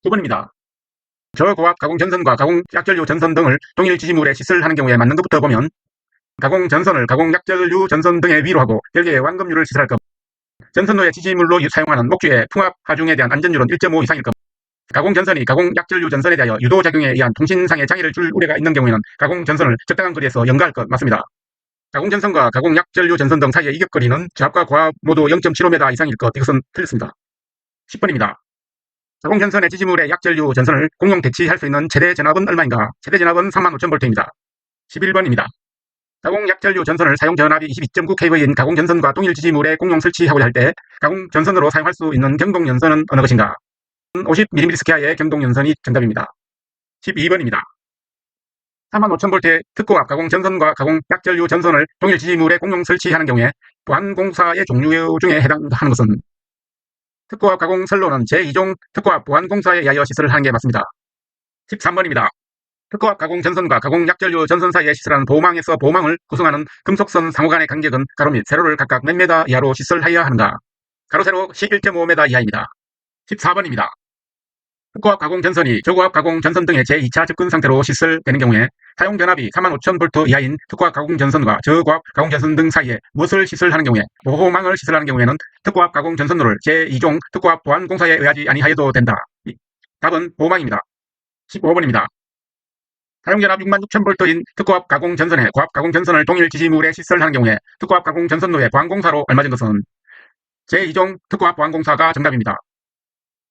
9번입니다. 저고압 가공 전선과 가공 약전류 전선 등을 동일 지지물에 시설하는 경우에 맞는 것부터 보면 가공 전선을 가공 약전류 전선 등에 위로 하고 별개의 완금유를 시설할 것. 전선로의 지지물로 사용하는 목주의 풍압 하중에 대한 안전율은 1.5 이상일 것. 가공 전선이 가공 약전류 전선에 대하여 유도작용에 의한 통신상의 장애를 줄 우려가 있는 경우에는 가공 전선을 적당한 거리에서 연가할 것. 맞습니다. 가공 전선과 가공 약전류 전선 등 사이의 이격거리는 저압과 고압 모두 0.75m 이상일 것. 이것은 틀렸습니다. 10번입니다. 가공 전선의 지지물의 약전류 전선을 공용 대치할 수 있는 최대 전압은 얼마인가? 최대 전압은 35,000V입니다. 11번입니다. 가공 약전류 전선을 사용 전압이 22.9kV인 가공 전선과 동일 지지물에 공용 설치하고자 할 때 가공 전선으로 사용할 수 있는 경동 연선은 어느 것인가? 50mms의 경동 연선이 정답입니다. 12번입니다. 35,000V의 특고압 가공 전선과 가공 약전류 전선을 동일 지지물에 공용 설치하는 경우에 보안공사의 종류 중에 해당하는 것은 특고압 가공 선로는 제2종 특고압 보안공사에 의하여 시설을 하는 게 맞습니다. 13번입니다. 특고압 가공 전선과 가공 약전류 전선 사이에 시설하는 보호망에서 보호망을 구성하는 금속선 상호 간의 간격은 가로 및 세로를 각각 몇 미터 이하로 시설하여야 하는가? 가로 세로 11.5m 이하입니다. 14번입니다. 특고압 가공 전선이 저고압 가공 전선 등의 제2차 접근 상태로 시설되는 경우에 사용 전압이 35,000V 이하인 특고압 가공 전선과 저고압 가공 전선 등 사이에 무엇을 시설하는 경우에 보호망을 시설하는 경우에는 특고압 가공 전선로를 제2종 특고압 보안공사에 의하지 아니하여도 된다. 답은 보호망입니다. 15번입니다. 사용 전압 66,000V인 특고압 가공 전선에 고압 가공 전선을 동일 지지물에 시설하는 경우에 특고압 가공 전선로의 보안공사로 알맞은 것은 제2종 특고압 보안공사가 정답입니다.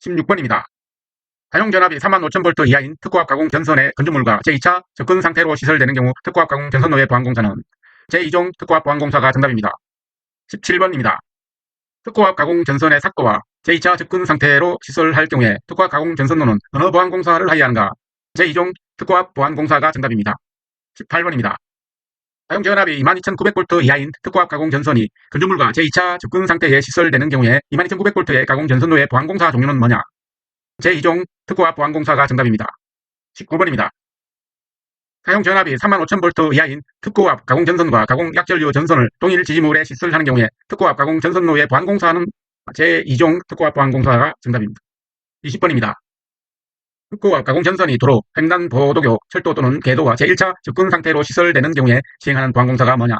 16번입니다. 사용 전압이 35,000V 이하인 특고압 가공 전선의 건조물과 제2차 접근 상태로 시설되는 경우 특고압 가공 전선로의 보안공사는 제2종 특고압 보안공사가 정답입니다. 17번입니다. 특고압 가공 전선의 삭도와 제2차 접근 상태로 시설할 경우에 특고압 가공 전선로는 어느 보안공사를 하여야 하는가? 제2종 특고압 보안공사가 정답입니다. 18번입니다. 사용 전압이 22,900V 이하인 특고압 가공 전선이 건조물과 제2차 접근 상태에 시설되는 경우에 22,900V의 가공 전선로의 보안공사 종류는 뭐냐? 제2종 특고압 보안공사가 정답입니다. 19번입니다. 사용 전압이 35,000V 이하인 특고압 가공 전선과 가공 약전류 전선을 동일 지지물에 시설하는 경우에 특고압 가공 전선로의 보안공사는 제2종 특고압 보안공사가 정답입니다. 20번입니다. 특고압 가공 전선이 도로, 횡단보도교, 철도 또는 궤도와 제1차 접근 상태로 시설되는 경우에 시행하는 보안공사가 뭐냐?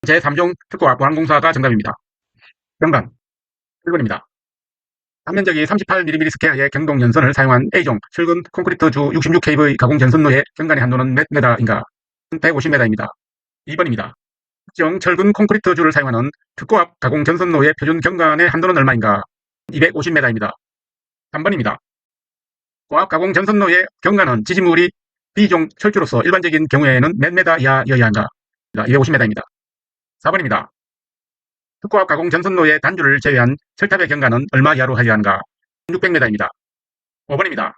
제3종 특고압 보안공사가 정답입니다. 정답 1번입니다. 단면적이 38mms의 경동 연선을 사용한 A종 철근 콘크리트주 66kV 가공 전선로의 경간의 한도는 몇 m인가? 150m입니다. 2번입니다. 특정 철근 콘크리트주를 사용하는 특고압 가공 전선로의 표준 경간의 한도는 얼마인가? 250m입니다. 3번입니다. 고압 가공 전선로의 경간은 지지물이 B종 철주로서 일반적인 경우에는 몇 m 이하여야 한가? 250m입니다. 4번입니다. 특고압 가공 전선로의 단주를 제외한 철탑의 경간은 얼마 이하로 하여야 하는가? 600m입니다. 5번입니다.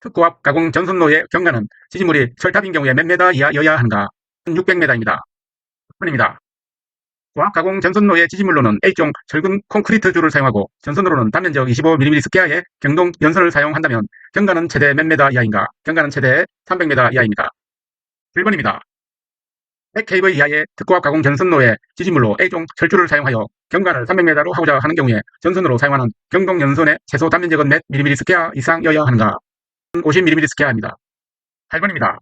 특고압 가공 전선로의 경간은 지지물이 철탑인 경우에 몇 m 이하여야 하는가? 600m입니다. 6번입니다. 고압 가공 전선로의 지지물로는 A종 철근 콘크리트주를 사용하고 전선로는 단면적 25mms의 경동 연선을 사용한다면 경간은 최대 몇 m 이하인가? 경간은 최대 300m 이하입니다. 1번입니다. 100kV 이하의 특고압 가공 전선로의 지지물로 A종 철주를 사용하여 경간을 300m로 하고자 하는 경우에 전선으로 사용하는 경동 연선의 최소 단면적은 몇 mms퀘어 이상여야 하는가? 50mms퀘어입니다. 8번입니다.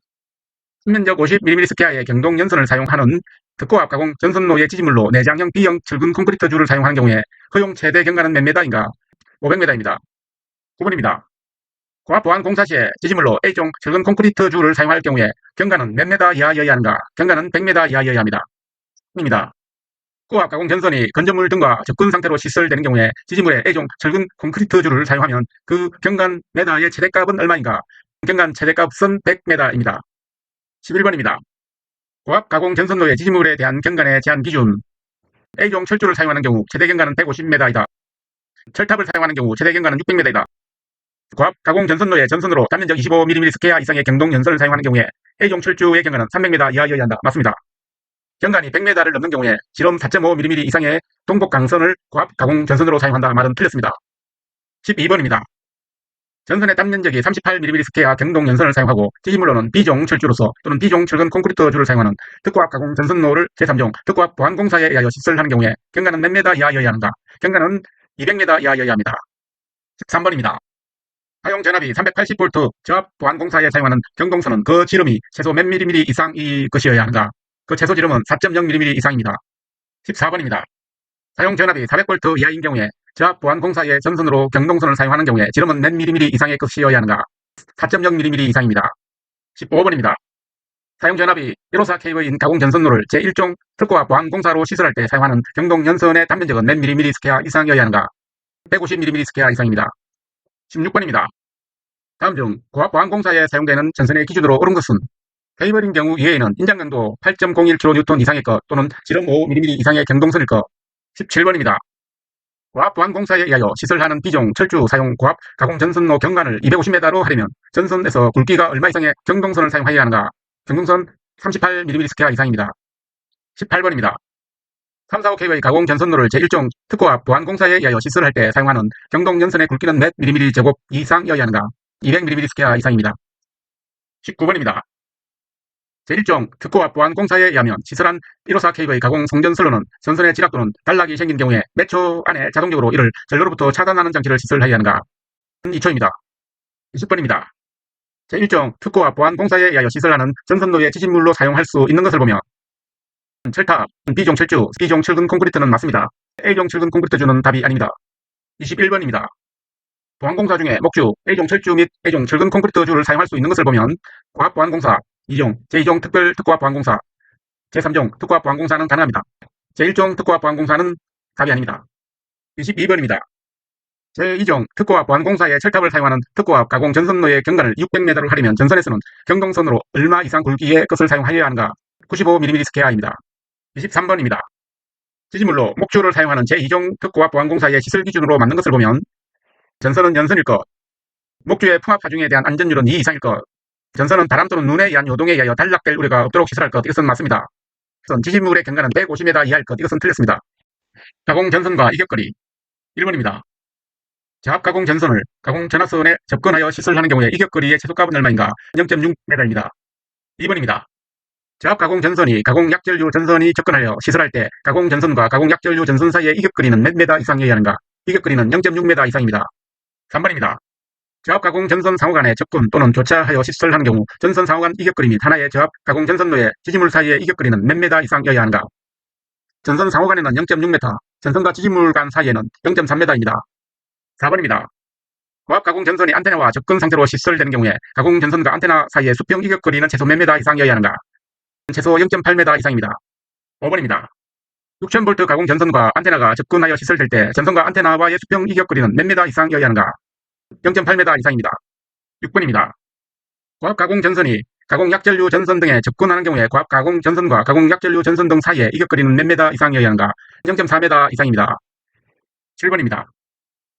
단면적 50mms퀘어의 경동 연선을 사용하는 특고압 가공 전선로의 지지물로 내장형 B형 철근 콘크리트주를 사용하는 경우에 허용 최대 경간은 몇 m인가? 500m입니다. 9번입니다. 고압 보안공사 시에 지지물로 A종 철근 콘크리트주를 사용할 경우에 경간은 몇 m 이하여야 하는가? 경간은 100m 이하여야 합니다. 입니다. 고압 가공 전선이 건조물 등과 접근 상태로 시설되는 경우에 지지물에 A종 철근 콘크리트주를 사용하면 그 경간 m의 최대값은 얼마인가? 경간 최대값은 100m입니다. 11번입니다. 고압 가공 전선로의 지지물에 대한 경간의 제한 기준. A종 철주를 사용하는 경우 최대 경간은 150m이다. 철탑을 사용하는 경우 최대 경간은 600m이다. 고압 가공 전선로의 전선으로 단면적 25mms퀘어 이상의 경동 연선을 사용하는 경우에 A종 철주의 경간은 300m 이하여야 한다. 맞습니다. 경간이 100m를 넘는 경우에 지름 4.5mm 이상의 동복 강선을 고압 가공 전선으로 사용한다. 말은 틀렸습니다. 12번입니다. 전선의 단면적이 38mm 스퀘어 경동 연선을 사용하고 지지물로는 B종 철주로서 또는 B종 철근 콘크리트주를 사용하는 특고압 가공 전선로를 제3종 특고압 보안공사에 의하여 시설하는 경우에 경과는 몇 미터 이하여야 하는가? 경과는 200m 이하여야 합니다. 13번입니다. 사용 전압이 380V 저압 보안공사에 사용하는 경동선은 그 지름이 최소 몇 mm 이상이 것이어야 하는가? 그 최소 지름은 4.0mm 이상입니다. 14번입니다. 사용 전압이 400V 이하인 경우에 저압 보안공사의 전선으로 경동선을 사용하는 경우에 지름은 몇 mm 이상의 것이어야 하는가? 4.0mm 이상입니다. 15번입니다. 사용 전압이 154kV인 가공 전선로를 제1종 특고압 보안공사로 시설할 때 사용하는 경동 연선의 단면적은 몇 mm 스퀘어 이상이어야 하는가? 150mm 스퀘어 이상입니다. 16번입니다. 다음 중 고압 보안공사에 사용되는 전선의 기준으로 옳은 것은 케이블인 경우 이외에는 인장 강도 8.01kN 이상의 것 또는 지름 5mm 이상의 경동선일 것. 17번입니다. 고압 보안공사에 의하여 시설하는 B종 철주 사용 고압 가공 전선로 경관을 250m로 하려면 전선에서 굵기가 얼마 이상의 경동선을 사용하여야 하는가? 경동선 38mm 스퀘어 이상입니다. 18번입니다. 345kV 가공 전선로를 제1종 특고압 보안공사에 의하여 시설할 때 사용하는 경동 연선의 굵기는 몇 mm 제곱 이상이어야 하는가? 200mm 스퀘어 이상입니다. 19번입니다. 제1종 특고압 보안공사에 의하면 시설한 154kV 가공 송전선로는 전선의 지락 또는 단락이 생긴 경우에 몇 초 안에 자동적으로 이를 전로로부터 차단하는 장치를 시설하여야 하는가? 2초입니다. 20번입니다. 제1종 특고압 보안공사에 의하여 시설하는 전선로의 지진물로 사용할 수 있는 것을 보면 철탑, B종 철주, B종 철근 콘크리트는 맞습니다. A종 철근 콘크리트주는 답이 아닙니다. 21번입니다. 보안공사 중에 목주, A종 철주 및 A종 철근 콘크리트주를 사용할 수 있는 것을 보면 고압 보안공사, 2종, 제2종 특별 특고압 보안공사, 제3종 특고압 보안공사는 가능합니다. 제1종 특고압 보안공사는 답이 아닙니다. 22번입니다. 제2종 특고압 보안공사의 철탑을 사용하는 특고압 가공 전선로의 경관을 600m를 하려면 전선에서는 경동선으로 얼마 이상 굵기의 것을 사용하여야 하는가? 95mm 스퀘어입니다. 23번입니다. 지지물로 목주를 사용하는 제2종 특고압 보안공사의 시설 기준으로 맞는 것을 보면 전선은 연선일 것, 목주의 풍압 하중에 대한 안전율은 2 이상일 것, 전선은 바람 또는 눈에 의한 요동에 의하여 단락될 우려가 없도록 시설할 것. 이것은 맞습니다. 지지물의 경관은 150m 이하일 것. 이것은 틀렸습니다. 가공 전선과 이격거리 1번입니다. 저압 가공 전선을 가공 전화선에 접근하여 시설하는 경우에 이격거리의 최소값은 얼마인가? 0.6m입니다. 2번입니다. 저압 가공 전선이 가공 약전류 전선이 접근하여 시설할 때 가공 전선과 가공 약전류 전선 사이의 이격거리는 몇 미터 이상이어야 하는가? 이격거리는 0.6m 이상입니다. 3번입니다. 저압 가공 전선 상호 간에 접근 또는 교차하여 시설하는 경우 전선 상호 간 이격거리 및 하나의 저압 가공 전선로의 지지물 사이의 이격거리는 몇 미터 이상이어야 하는가? 전선 상호 간에는 0.6m, 전선과 지지물 간 사이에는 0.3m입니다. 4번입니다. 고압 가공 전선이 안테나와 접근 상태로 시설되는 경우에 가공 전선과 안테나 사이의 수평 이격거리는 최소 몇 미터 이상이어야 하는가? 최소 0.8m 이상입니다. 5번입니다. 6000V 가공 전선과 안테나가 접근하여 시설될 때 전선과 안테나와의 수평 이격거리는 몇 미터 이상이어야 하는가? 0.8m 이상입니다. 6번입니다. 고압 가공 전선이 가공 약전류 전선 등에 접근하는 경우에 고압 가공 전선과 가공 약전류 전선 등 사이의 이격거리는 몇 미터 이상이어야 하는가? 0.4m 이상입니다. 7번입니다.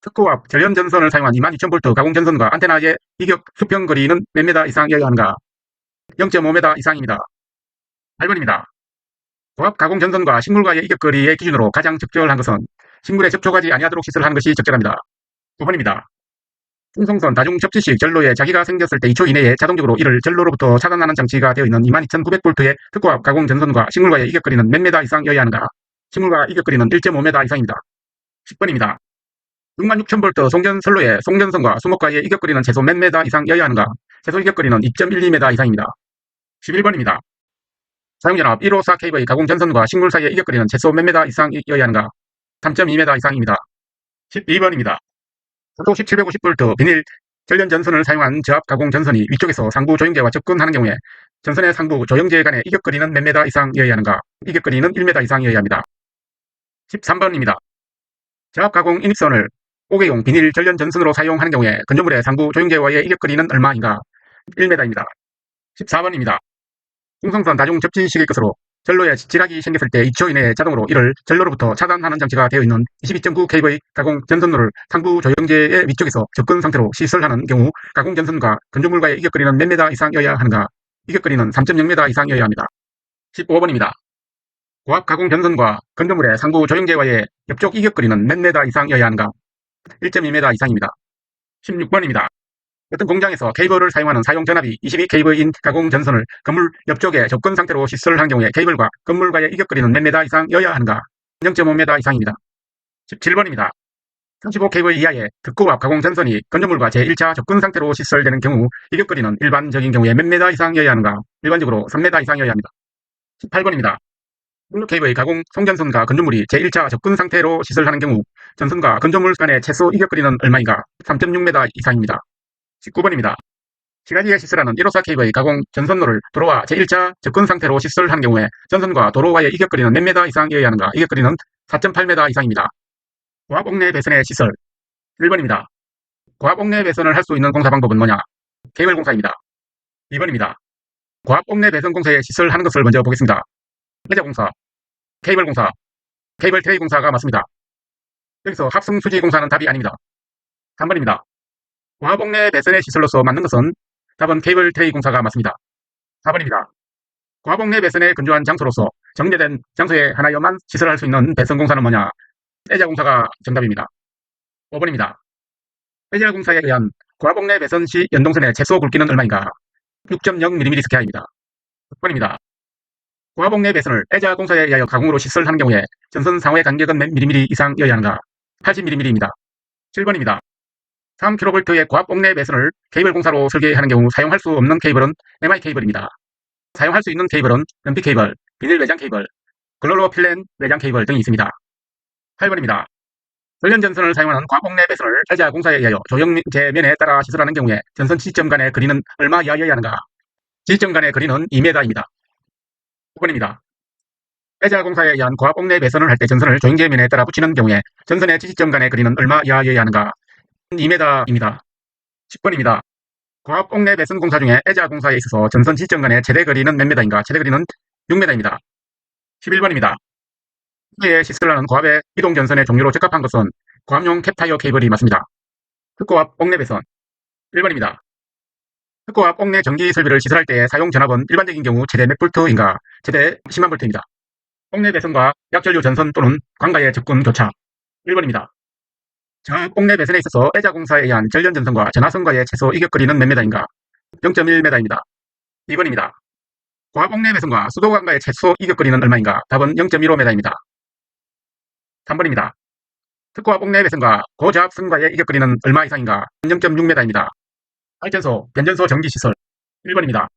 특고압 전련 전선을 사용한 22000V 가공 전선과 안테나의 이격 수평 거리는 몇 미터 이상이어야 하는가? 0.5m 이상입니다. 8번입니다. 고압 가공 전선과 식물과의 이격거리의 기준으로 가장 적절한 것은 식물에 접촉하지 아니하도록 시설하는 것이 적절합니다. 9번입니다. 충성선 다중 접지식 전로에 자기가 생겼을 때 2초 이내에 자동적으로 이를 전로로부터 차단하는 장치가 되어 있는 22900V의 특고압 가공 전선과 식물과의 이격거리는 몇 미터 이상이어야 하는가? 식물과 이격거리는 1.5m 이상입니다. 10번입니다. 66000V 송전선로의 송전선과 수목과의 이격거리는 최소 몇 미터 이상이어야 하는가? 최소 이격거리는 2.12m 이상입니다. 11번입니다. 사용전압 154kV 가공 전선과 식물 사이의 이격거리는 최소 몇 미터 이상이어야 하는가? 3.2m 이상입니다. 12번입니다. 소속 1750V 비닐 전련 전선을 사용한 저압 가공 전선이 위쪽에서 상부 조영제와 접근하는 경우에 전선의 상부 조영제 간의 이격거리는 몇 미터 이상이어야 하는가? 이격거리는 1m 이상이어야 합니다. 13번입니다. 저압 가공 인입선을 5개용 비닐 전련 전선으로 사용하는 경우에 건조물의 상부 조영제와의 이격거리는 얼마인가? 1m입니다. 14번입니다. 충성선 다중 접지식의 것으로 전로에 지락이 생겼을 때 2초 이내에 자동으로 이를 전로로부터 차단하는 장치가 되어 있는 22.9kV 가공 전선로를 상부 조영제의 위쪽에서 접근 상태로 시설하는 경우 가공 전선과 건조물과의 이격거리는 몇 미터 이상이어야 하는가? 이격거리는 3.0m 이상이어야 합니다. 15번입니다. 고압 가공 전선과 건조물의 상부 조영제와의 옆쪽 이격거리는 몇 미터 이상이어야 하는가? 1.2m 이상입니다. 16번입니다. 어떤 공장에서 케이블을 사용하는 사용 전압이 22kV인 가공 전선을 건물 옆쪽에 접근 상태로 시설한 경우에 케이블과 건물과의 이격거리는 몇 m 이상여야 하는가? 0.5m 이상입니다. 17번입니다. 35kV 이하의 특고압 가공 전선이 건조물과 제1차 접근 상태로 시설되는 경우 이격거리는 일반적인 경우에 몇 m 이상여야 하는가? 일반적으로 3m 이상여야 합니다. 18번입니다. 16kV 가공 송전선과 건조물이 제1차 접근 상태로 시설하는 경우 전선과 건조물 간의 최소 이격거리는 얼마인가? 3.6m 이상입니다. 19번입니다. 시가지에 시설하는 154kV 가공 전선로를 도로와 제1차 접근 상태로 시설한 경우에 전선과 도로와의 이격거리는 몇 m 이상이어야 하는가? 이격거리는 4.8m 이상입니다. 고압옥내 배선의 시설 1번입니다. 고압옥내 배선을 할 수 있는 공사 방법은 뭐냐? 케이블 공사입니다. 2번입니다. 고압옥내 배선 공사에 시설하는 것을 먼저 보겠습니다. 레저 공사, 케이블 공사, 케이블 트레이 공사가 맞습니다. 여기서 합성 수지 공사는 답이 아닙니다. 3번입니다. 고압옥내 배선의 시설로서 맞는 것은 답은 케이블 트레이 공사가 맞습니다. 4번입니다. 고압옥내 배선에 근조한 장소로서 정제된 장소에 하나여만 시설할 수 있는 배선 공사는 뭐냐? 레저 공사가 정답입니다. 5번입니다. 레저 공사에 의한 고압옥내 배선 시 연동선의 최소 굵기는 얼마인가? 6.0mm 스퀘어입니다. 6번입니다. 고압옥내 배선을 레저 공사에 의하여 가공으로 시설하는 경우에 전선 상호의 간격은 몇 mm 이상이어야 하는가? 80mm입니다. 7번입니다. 3kV의 고압옥내 배선을 케이블 공사로 설계하는 경우 사용할 수 없는 케이블은 MI 케이블입니다. 사용할 수 있는 케이블은 연피 케이블, 비닐 외장 케이블, 글로로 필렌 외장 케이블 등이 있습니다. 8번입니다. 전련 전선을 사용하는 고압옥내 배선을 레저 공사에 의하여 조형제면에 따라 시설하는 경우에 전선 지지점 간의 거리는 얼마 이하여야 하는가? 지지점 간의 거리는 2m입니다. 9번입니다. 레저 공사에 의한 고압옥내 배선을 할 때 전선을 조형제면에 따라 붙이는 경우에 전선의 지지점 간의 거리는 얼마 이하여야 하는가? 2m입니다. 10번입니다. 고압옥내 배선 공사 중에 레저 공사에 있어서 전선 지지점 간의 최대 거리는 몇 m인가? 최대 거리는 6m입니다. 11번입니다. 에 시설하는 고압의 이동 전선의 종류로 적합한 것은 고압용 캡타이어 케이블이 맞습니다. 특고압 옥내 배선 1번입니다. 특고압 옥내 전기 설비를 시설할 때 사용 전압은 일반적인 경우 최대 몇 볼트인가? 최대 10만 볼트입니다. 옥내 배선과 약전류 전선 또는 관가의 접근 교차 1번입니다. 저압 옥내 배선에 있어서 레저 공사에 의한 전련 전선과 전하선과의 최소 이격거리는 몇 m인가? 0.1m입니다. 2번입니다. 고압 옥내 배선과 수도관과의 최소 이격거리는 얼마인가? 답은 0.15m입니다. 3번입니다. 특고압 옥내 배선과 고저압선과의 이격거리는 얼마 이상인가? 0.6m입니다. 발전소, 변전소 전기시설 1번입니다.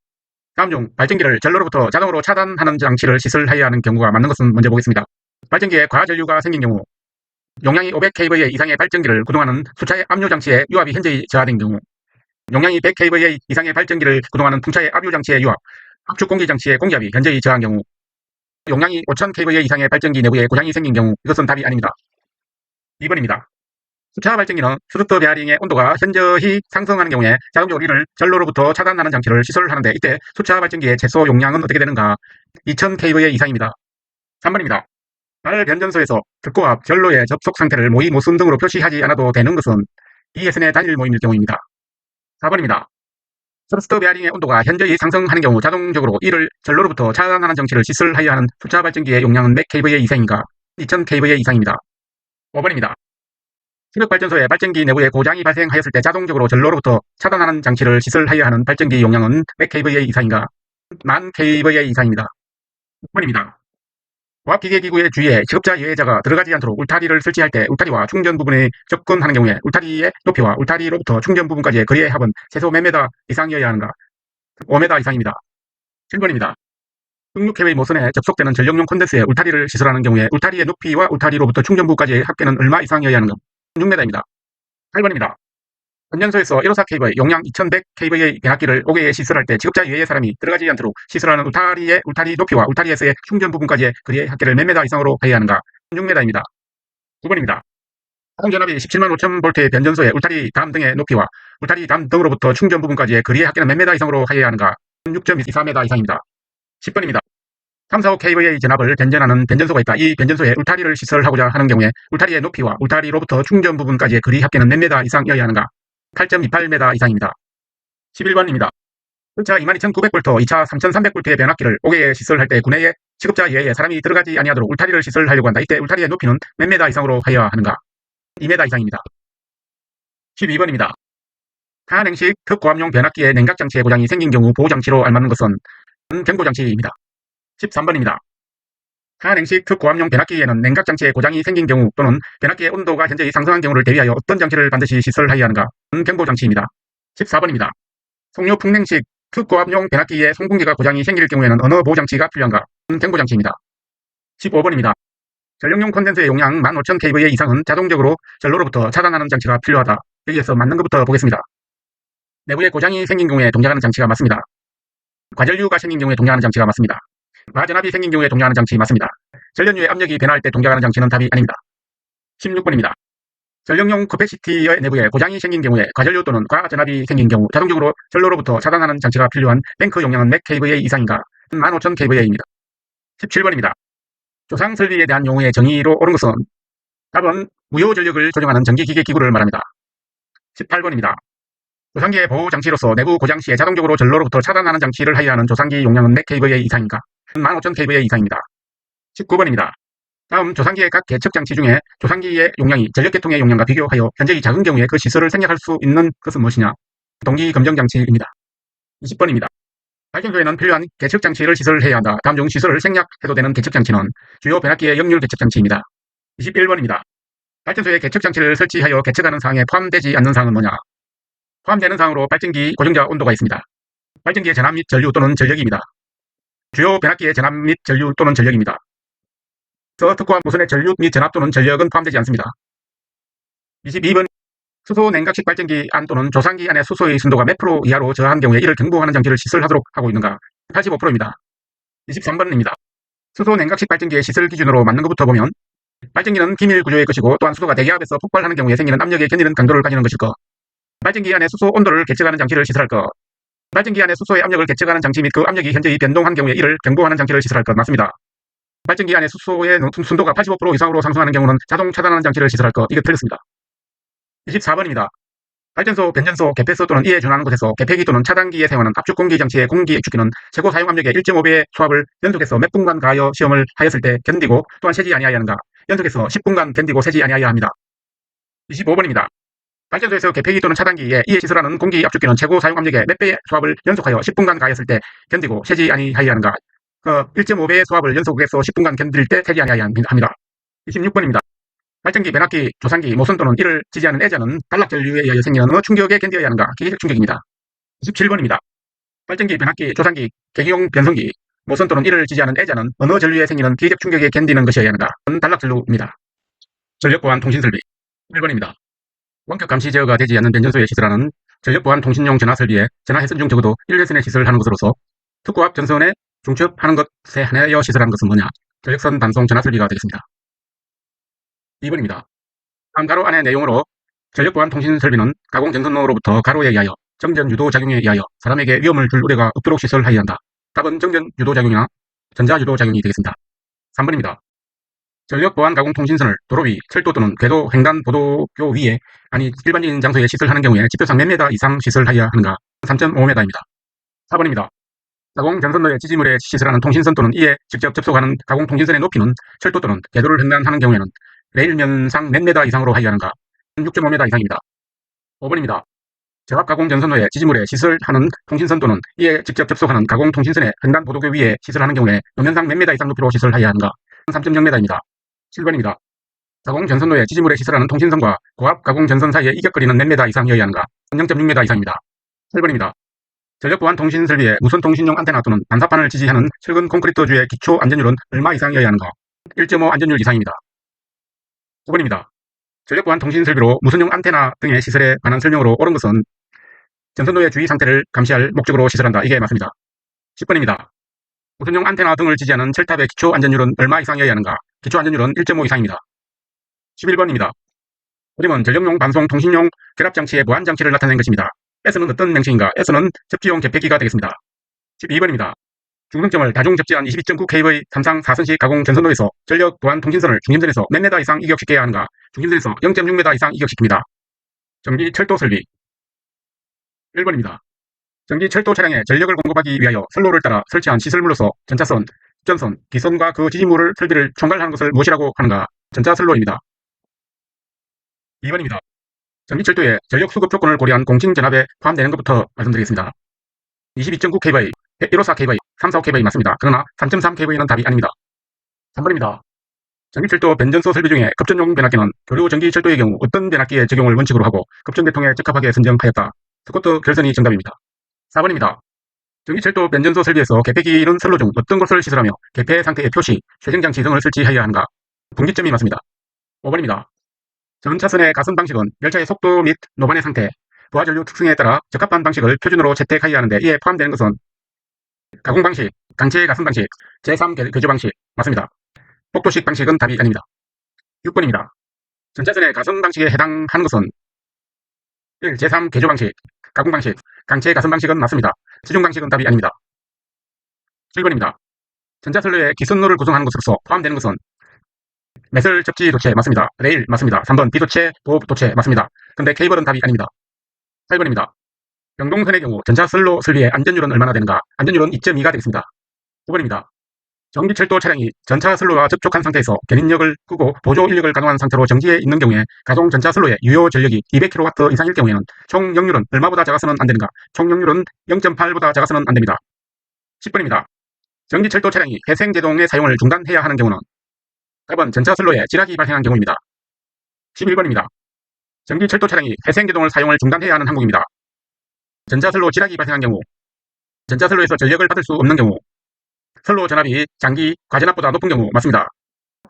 다음 중 발전기를 전로로부터 자동으로 차단하는 장치를 시설하여야 하는 경우가 맞는 것은 먼저 보겠습니다. 발전기에 과전류가 생긴 경우, 용량이 500kVA 이상의 발전기를 구동하는 수차의 압류 장치의 유압이 현저히 저하된 경우, 용량이 100kVA 이상의 발전기를 구동하는 풍차의 압류 장치의 유압, 압축 공기 장치의 공기압이 현저히 저한 경우, 용량이 5000kVA 이상의 발전기 내부에 고장이 생긴 경우, 이것은 답이 아닙니다. 2번입니다. 수차 발전기는 스루트 베어링의 온도가 현저히 상승하는 경우에 자동적으로 이를 전로로부터 차단하는 장치를 시설하는데 이때 수차 발전기의 최소 용량은 어떻게 되는가? 2000kVA 이상입니다. 3번입니다. 발 변전소에서 특고압 전로의 접속 상태를 모의 모순 등으로 표시하지 않아도 되는 것은 ESN의 단일 모임일 경우입니다. 4번입니다. 스루트 베어링의 온도가 현저히 상승하는 경우 자동적으로 이를 전로로부터 차단하는 장치를 시설하여야 하는 수차 발전기의 용량은 몇 kVA 이상인가? 2000kVA 이상입니다. 5번입니다. 수력발전소의 발전기 내부에 고장이 발생하였을 때 자동적으로 전로로부터 차단하는 장치를 시설하여야 하는 발전기 용량은 몇 kVA 이상인가? 10,000 kVA 이상입니다. 6번입니다. 고압기계기구의 주위에 직업자 예외자가 들어가지 않도록 울타리를 설치할 때 울타리와 충전 부분에 접근하는 경우에 울타리의 높이와 울타리로부터 충전 부분까지의 거리의 합은 최소 몇 m 이상이어야 하는가? 5m 이상입니다. 7번입니다. 16kV 모선에 접속되는 전력용 콘덴서에 울타리를 시설하는 경우에 울타리의 높이와 울타리로부터 충전 부분까지의 합계는 얼마 이상이어야 하는가? 6m입니다. 8번입니다. 변전소에서 154kV 용량 2100kV의 변압기를 5개에 시설할 때 직업자 이외의 사람이 들어가지 않도록 시설하는 울타리의 울타리 높이와 울타리에서의 충전 부분까지의 거리의 합계를 몇 m 이상으로 해야 하는가? 6m입니다. 9번입니다. 가동전압이 175,000V의 변전소의 울타리 담 등의 높이와 울타리 담 등으로부터 충전 부분까지의 거리의 합계는 몇 m 이상으로 해야 하는가? 6.24m 이상입니다. 10번입니다. 345kV의 전압을 변전하는 변전소가 있다. 이 변전소에 울타리를 시설하고자 하는 경우에 울타리의 높이와 울타리로부터 충전 부분까지의 거리 합계는 몇 m 이상이어야 하는가? 8.28m 이상입니다. 11번입니다. 1차 22,900V, 2차 3,300V의 변압기를 5개에 시설할 때 구내에 직업자 이외에 사람이 들어가지 아니하도록 울타리를 시설하려고 한다. 이때 울타리의 높이는 몇 m 이상으로 하여야 하는가? 2m 이상입니다. 12번입니다. 하한행식 특고압용 변압기에 냉각장치의 고장이 생긴 경우 보호장치로 알맞는 것은 경보장치입니다. 13번입니다. 하한행식 특고압용 변압기에는 냉각장치의 고장이 생긴 경우 또는 변압기의 온도가 현저히 상승한 경우를 대비하여 어떤 장치를 반드시 시설하여야 하는가? 경보장치입니다. 14번입니다. 송유 풍냉식 특고압용 변압기에 송풍기가 고장이 생길 경우에는 어느 보호장치가 필요한가? 경보장치입니다. 15번입니다. 전력용 콘덴서의 용량 15,000kVA 이상은 자동적으로 전로로부터 차단하는 장치가 필요하다. 여기에서 맞는 것부터 보겠습니다. 내부에 고장이 생긴 경우에 동작하는 장치가 맞습니다. 과전류가 생긴 경우에 동작하는 장치가 맞습니다. 과전압이 생긴 경우에 동작하는 장치 맞습니다. 전력류의 압력이 변화할 때 동작하는 장치는 답이 아닙니다. 16번입니다. 전력용 커패시티의 내부에 고장이 생긴 경우에 과전류 또는 과전압이 생긴 경우 자동적으로 전로로부터 차단하는 장치가 필요한 탱크 용량은 몇 kVA 이상인가? 15,000kVA입니다. 17번입니다. 조상 설비에 대한 용어의 정의로 옳은 것은 답은 무효 전력을 조정하는 전기기계 기구를 말합니다. 18번입니다. 조상기의 보호장치로서 내부 고장 시에 자동적으로 전로로부터 차단하는 장치를 하여야 하는 조상기 용량은 몇 kVA 이상인가? 15,000kVA 이상입니다. 19번입니다. 다음 조상기의 각 개척장치 중에 조상기의 용량이 전력계통의 용량과 비교하여 현저히 작은 경우에 그 시설을 생략할 수 있는 것은 무엇이냐? 동기검정장치입니다. 20번입니다. 발전소에는 필요한 개척장치를 시설해야 한다. 다음 중 시설을 생략해도 되는 개척장치는 주요 변압기의 역률 개척장치입니다. 21번입니다. 발전소에 개척장치를 설치하여 개척하는 사항에 포함되지 않는 사항은 뭐냐? 포함되는 사항으로 발전기 고정자 온도가 있습니다. 발전기의 전압 및 전류 또는 전력입니다. 주요 변압기의 전압 및 전류 또는 전력입니다. 특고압 무선의 전류 및 전압 또는 전력은 포함되지 않습니다. 22번 수소 냉각식 발전기 안 또는 조상기 안의 수소의 순도가 몇 프로 이하로 저하한 경우에 이를 경보하는 장치를 시설하도록 하고 있는가? 85%입니다. 23번입니다. 수소 냉각식 발전기의 시설 기준으로 맞는 것부터 보면 발전기는 기밀 구조의 것이고 또한 수소가 대기압에서 폭발하는 경우에 생기는 압력에 견디는 강도를 가지는 것일 것. 발전기 안에 수소 온도를 계측하는 장치를 시설할 것. 발전기 안에 수소의 압력을 계측하는 장치 및 그 압력이 현저히 변동한 경우에 이를 경보하는 장치를 시설할 것. 맞습니다. 발전기 안에 수소의 순도가 85% 이상으로 상승하는 경우는 자동 차단하는 장치를 시설할 것. 이게 틀렸습니다. 24번입니다. 발전소, 변전소, 개폐소 또는 이에 준하는 곳에서 개폐기 또는 차단기에 사용하는 압축 공기 장치의 공기 액축기는 최고 사용 압력의 1.5배의 수압을 연속해서 몇 분간 가하여 시험을 하였을 때 견디고 또한 세지 아니하여야 하는가? 연속해서 10분간 견디고 세지 아니하여야 합니다. 25번입니다. 발전소에서 개폐기 또는 차단기에 이에 시설하는 공기 압축기는 최고 사용 압력의 몇 배의 수압을 연속하여 10분간 가하였을 때 견디고 세지 아니하여야 하는가? 1.5배의 수압을 연속해서 10분간 견딜 때 세지 아니하여야 합니다. 26번입니다. 발전기, 변압기, 조상기, 모선 또는 이를 지지하는 애자는 단락전류에 의하여 생기는 어느 충격에 견뎌야 하는가? 기계적 충격입니다. 27번입니다. 발전기, 변압기, 조상기, 계기용 변성기, 모선 또는 이를 지지하는 애자는 어느 전류에 생기는 기계적 충격에 견디는 것이어야 하는가? 단락전류입니다. 전력보안 통신설비 1번입니다. 원격 감시 제어가 되지 않는 변전소에 시설하는 전력보안 통신용 전화설비에 전화해선 중 적어도 1회선에 시설하는 것으로서 특고압 전선에 중첩하는 것에 한하여 시설하는 것은 뭐냐? 전력선 단송 전화설비가 되겠습니다. 2번입니다. 다음 가로 안의 내용으로 전력보안 통신설비는 가공전선로로부터 가로에 의하여 정전 유도작용에 의하여 사람에게 위험을 줄 우려가 없도록 시설하여야 한다. 답은 정전 유도작용이나 전자 유도작용이 되겠습니다. 3번입니다. 전력보안 가공통신선을 도로 위, 철도 또는 궤도, 횡단보도교 위에 아니 일반적인 장소에 시설하는 경우에 지표상 몇 미터 이상 시설하여야 하는가? 3.5m입니다. 4번입니다. 가공전선로의 지지물에 시설하는 통신선 또는 이에 직접 접속하는 가공통신선의 높이는 철도 또는 궤도를 횡단하는 경우에는 레일면상 몇 미터 이상으로 하여야 하는가? 6.5m 이상입니다. 5번입니다. 저압가공전선로에 지지물에 시설하는 통신선 또는 이에 직접 접속하는 가공통신선의 횡단보도교 위에 시설하는 경우에 노면상 몇 미터 이상 높이로 시설하여야 하는가? 3.0m입니다. 7번입니다. 가공전선로에 지지물에 시설하는 통신선과 고압 가공전선 사이의 이격거리는 몇 미터 이상이어야 하는가? 0.6m 이상입니다. 8번입니다. 전력보안 통신설비에 무선 통신용 안테나 또는 반사판을 지지하는 철근 콘크리트주의 기초 안전율은 얼마 이상이어야 하는가? 1.5 안전율 이상입니다. 9번입니다. 전력보안 통신설비로 무선용 안테나 등의 시설에 관한 설명으로 옳은 것은 전선로의 주위 상태를 감시할 목적으로 시설한다. 이게 맞습니다. 10번입니다. 무선용 안테나 등을 지지하는 철탑의 기초 안전율은 얼마 이상이어야 하는가? 기초 안전율은 1.5 이상입니다. 11번입니다. 그림은 전력용 반송 통신용 결합장치의 보안장치를 나타낸 것입니다. S는 어떤 명칭인가? S는 접지용 개폐기가 되겠습니다. 12번입니다. 중등점을 다중 접지한 22.9kV 3상 4선식 가공 전선로에서 전력 보안 통신선을 중심선에서 몇 미터 이상 이격시켜야 하는가? 중심선에서 0.6m 이상 이격시킵니다. 전기 철도 설비 1번입니다. 전기 철도 차량에 전력을 공급하기 위하여 선로를 따라 설치한 시설물로서 전차선, 전선, 기선과 그 지지물을 설비를 총괄하는 것을 무엇이라고 하는가? 전차선로입니다. 2번입니다. 전기철도의 전력 수급 조건을 고려한 공칭전압에 포함되는 것부터 말씀드리겠습니다. 22.9kV, 154kV, 345kV 맞습니다. 그러나 3.3kV는 답이 아닙니다. 3번입니다. 전기철도 변전소 설비 중에 급전용 변압기는 교류 전기철도의 경우 어떤 변압기의 적용을 원칙으로 하고 급전계통에 적합하게 선정하였다. 스코트 결선이 정답입니다. 4번입니다. 전기철도 변전소 설비에서 개폐기는 선로 중 어떤 것을 시설하며 개폐 상태의 표시, 쇠생장치 등을 설치하여야 하는가? 분기점이 맞습니다. 5번입니다. 전 차선의 가선 방식은 열차의 속도 및 노반의 상태, 부하 전류 특성에 따라 적합한 방식을 표준으로 채택하여야 하는데 이에 포함되는 것은 가공 방식, 강체 가선 방식, 제3 교조 방식 맞습니다. 복도식 방식은 답이 아닙니다. 6번입니다. 전차선의 가선 방식에 해당하는 것은 1. 제3 개조 방식, 가공 방식, 강체 가선 방식은 맞습니다. 지중 방식은 답이 아닙니다. 7번입니다. 전차선로의 기선로를 구성하는 것으로서 포함되는 것은 매설 접지 도체 맞습니다. 레일 맞습니다. 3번 비도체, 보호 도체 맞습니다. 근데 케이블은 답이 아닙니다. 8번입니다. 병동선의 경우 전차선로 설비의 안전율은 얼마나 되는가? 안전율은 2.2가 되겠습니다. 9번입니다. 전기철도 차량이 전차선로와 접촉한 상태에서 견인력을 끄고 보조 인력을 가동한 상태로 정지해 있는 경우에 가동 전차선로의 유효 전력이 200kW 이상일 경우에는 총 역률은 얼마보다 작아서는 안 되는가? 총 역률은 0.8보다 작아서는 안 됩니다. 10번입니다. 전기철도 차량이 회생제동의 사용을 중단해야 하는 경우는 답은 전차선로에 지락이 발생한 경우입니다. 11번입니다. 전기철도 차량이 회생제동을 사용을 중단해야 하는 항목입니다. 전차선로 지락이 발생한 경우, 전차선로에서 전력을 받을 수 없는 경우, 선로 전압이 장기 과전압보다 높은 경우 맞습니다.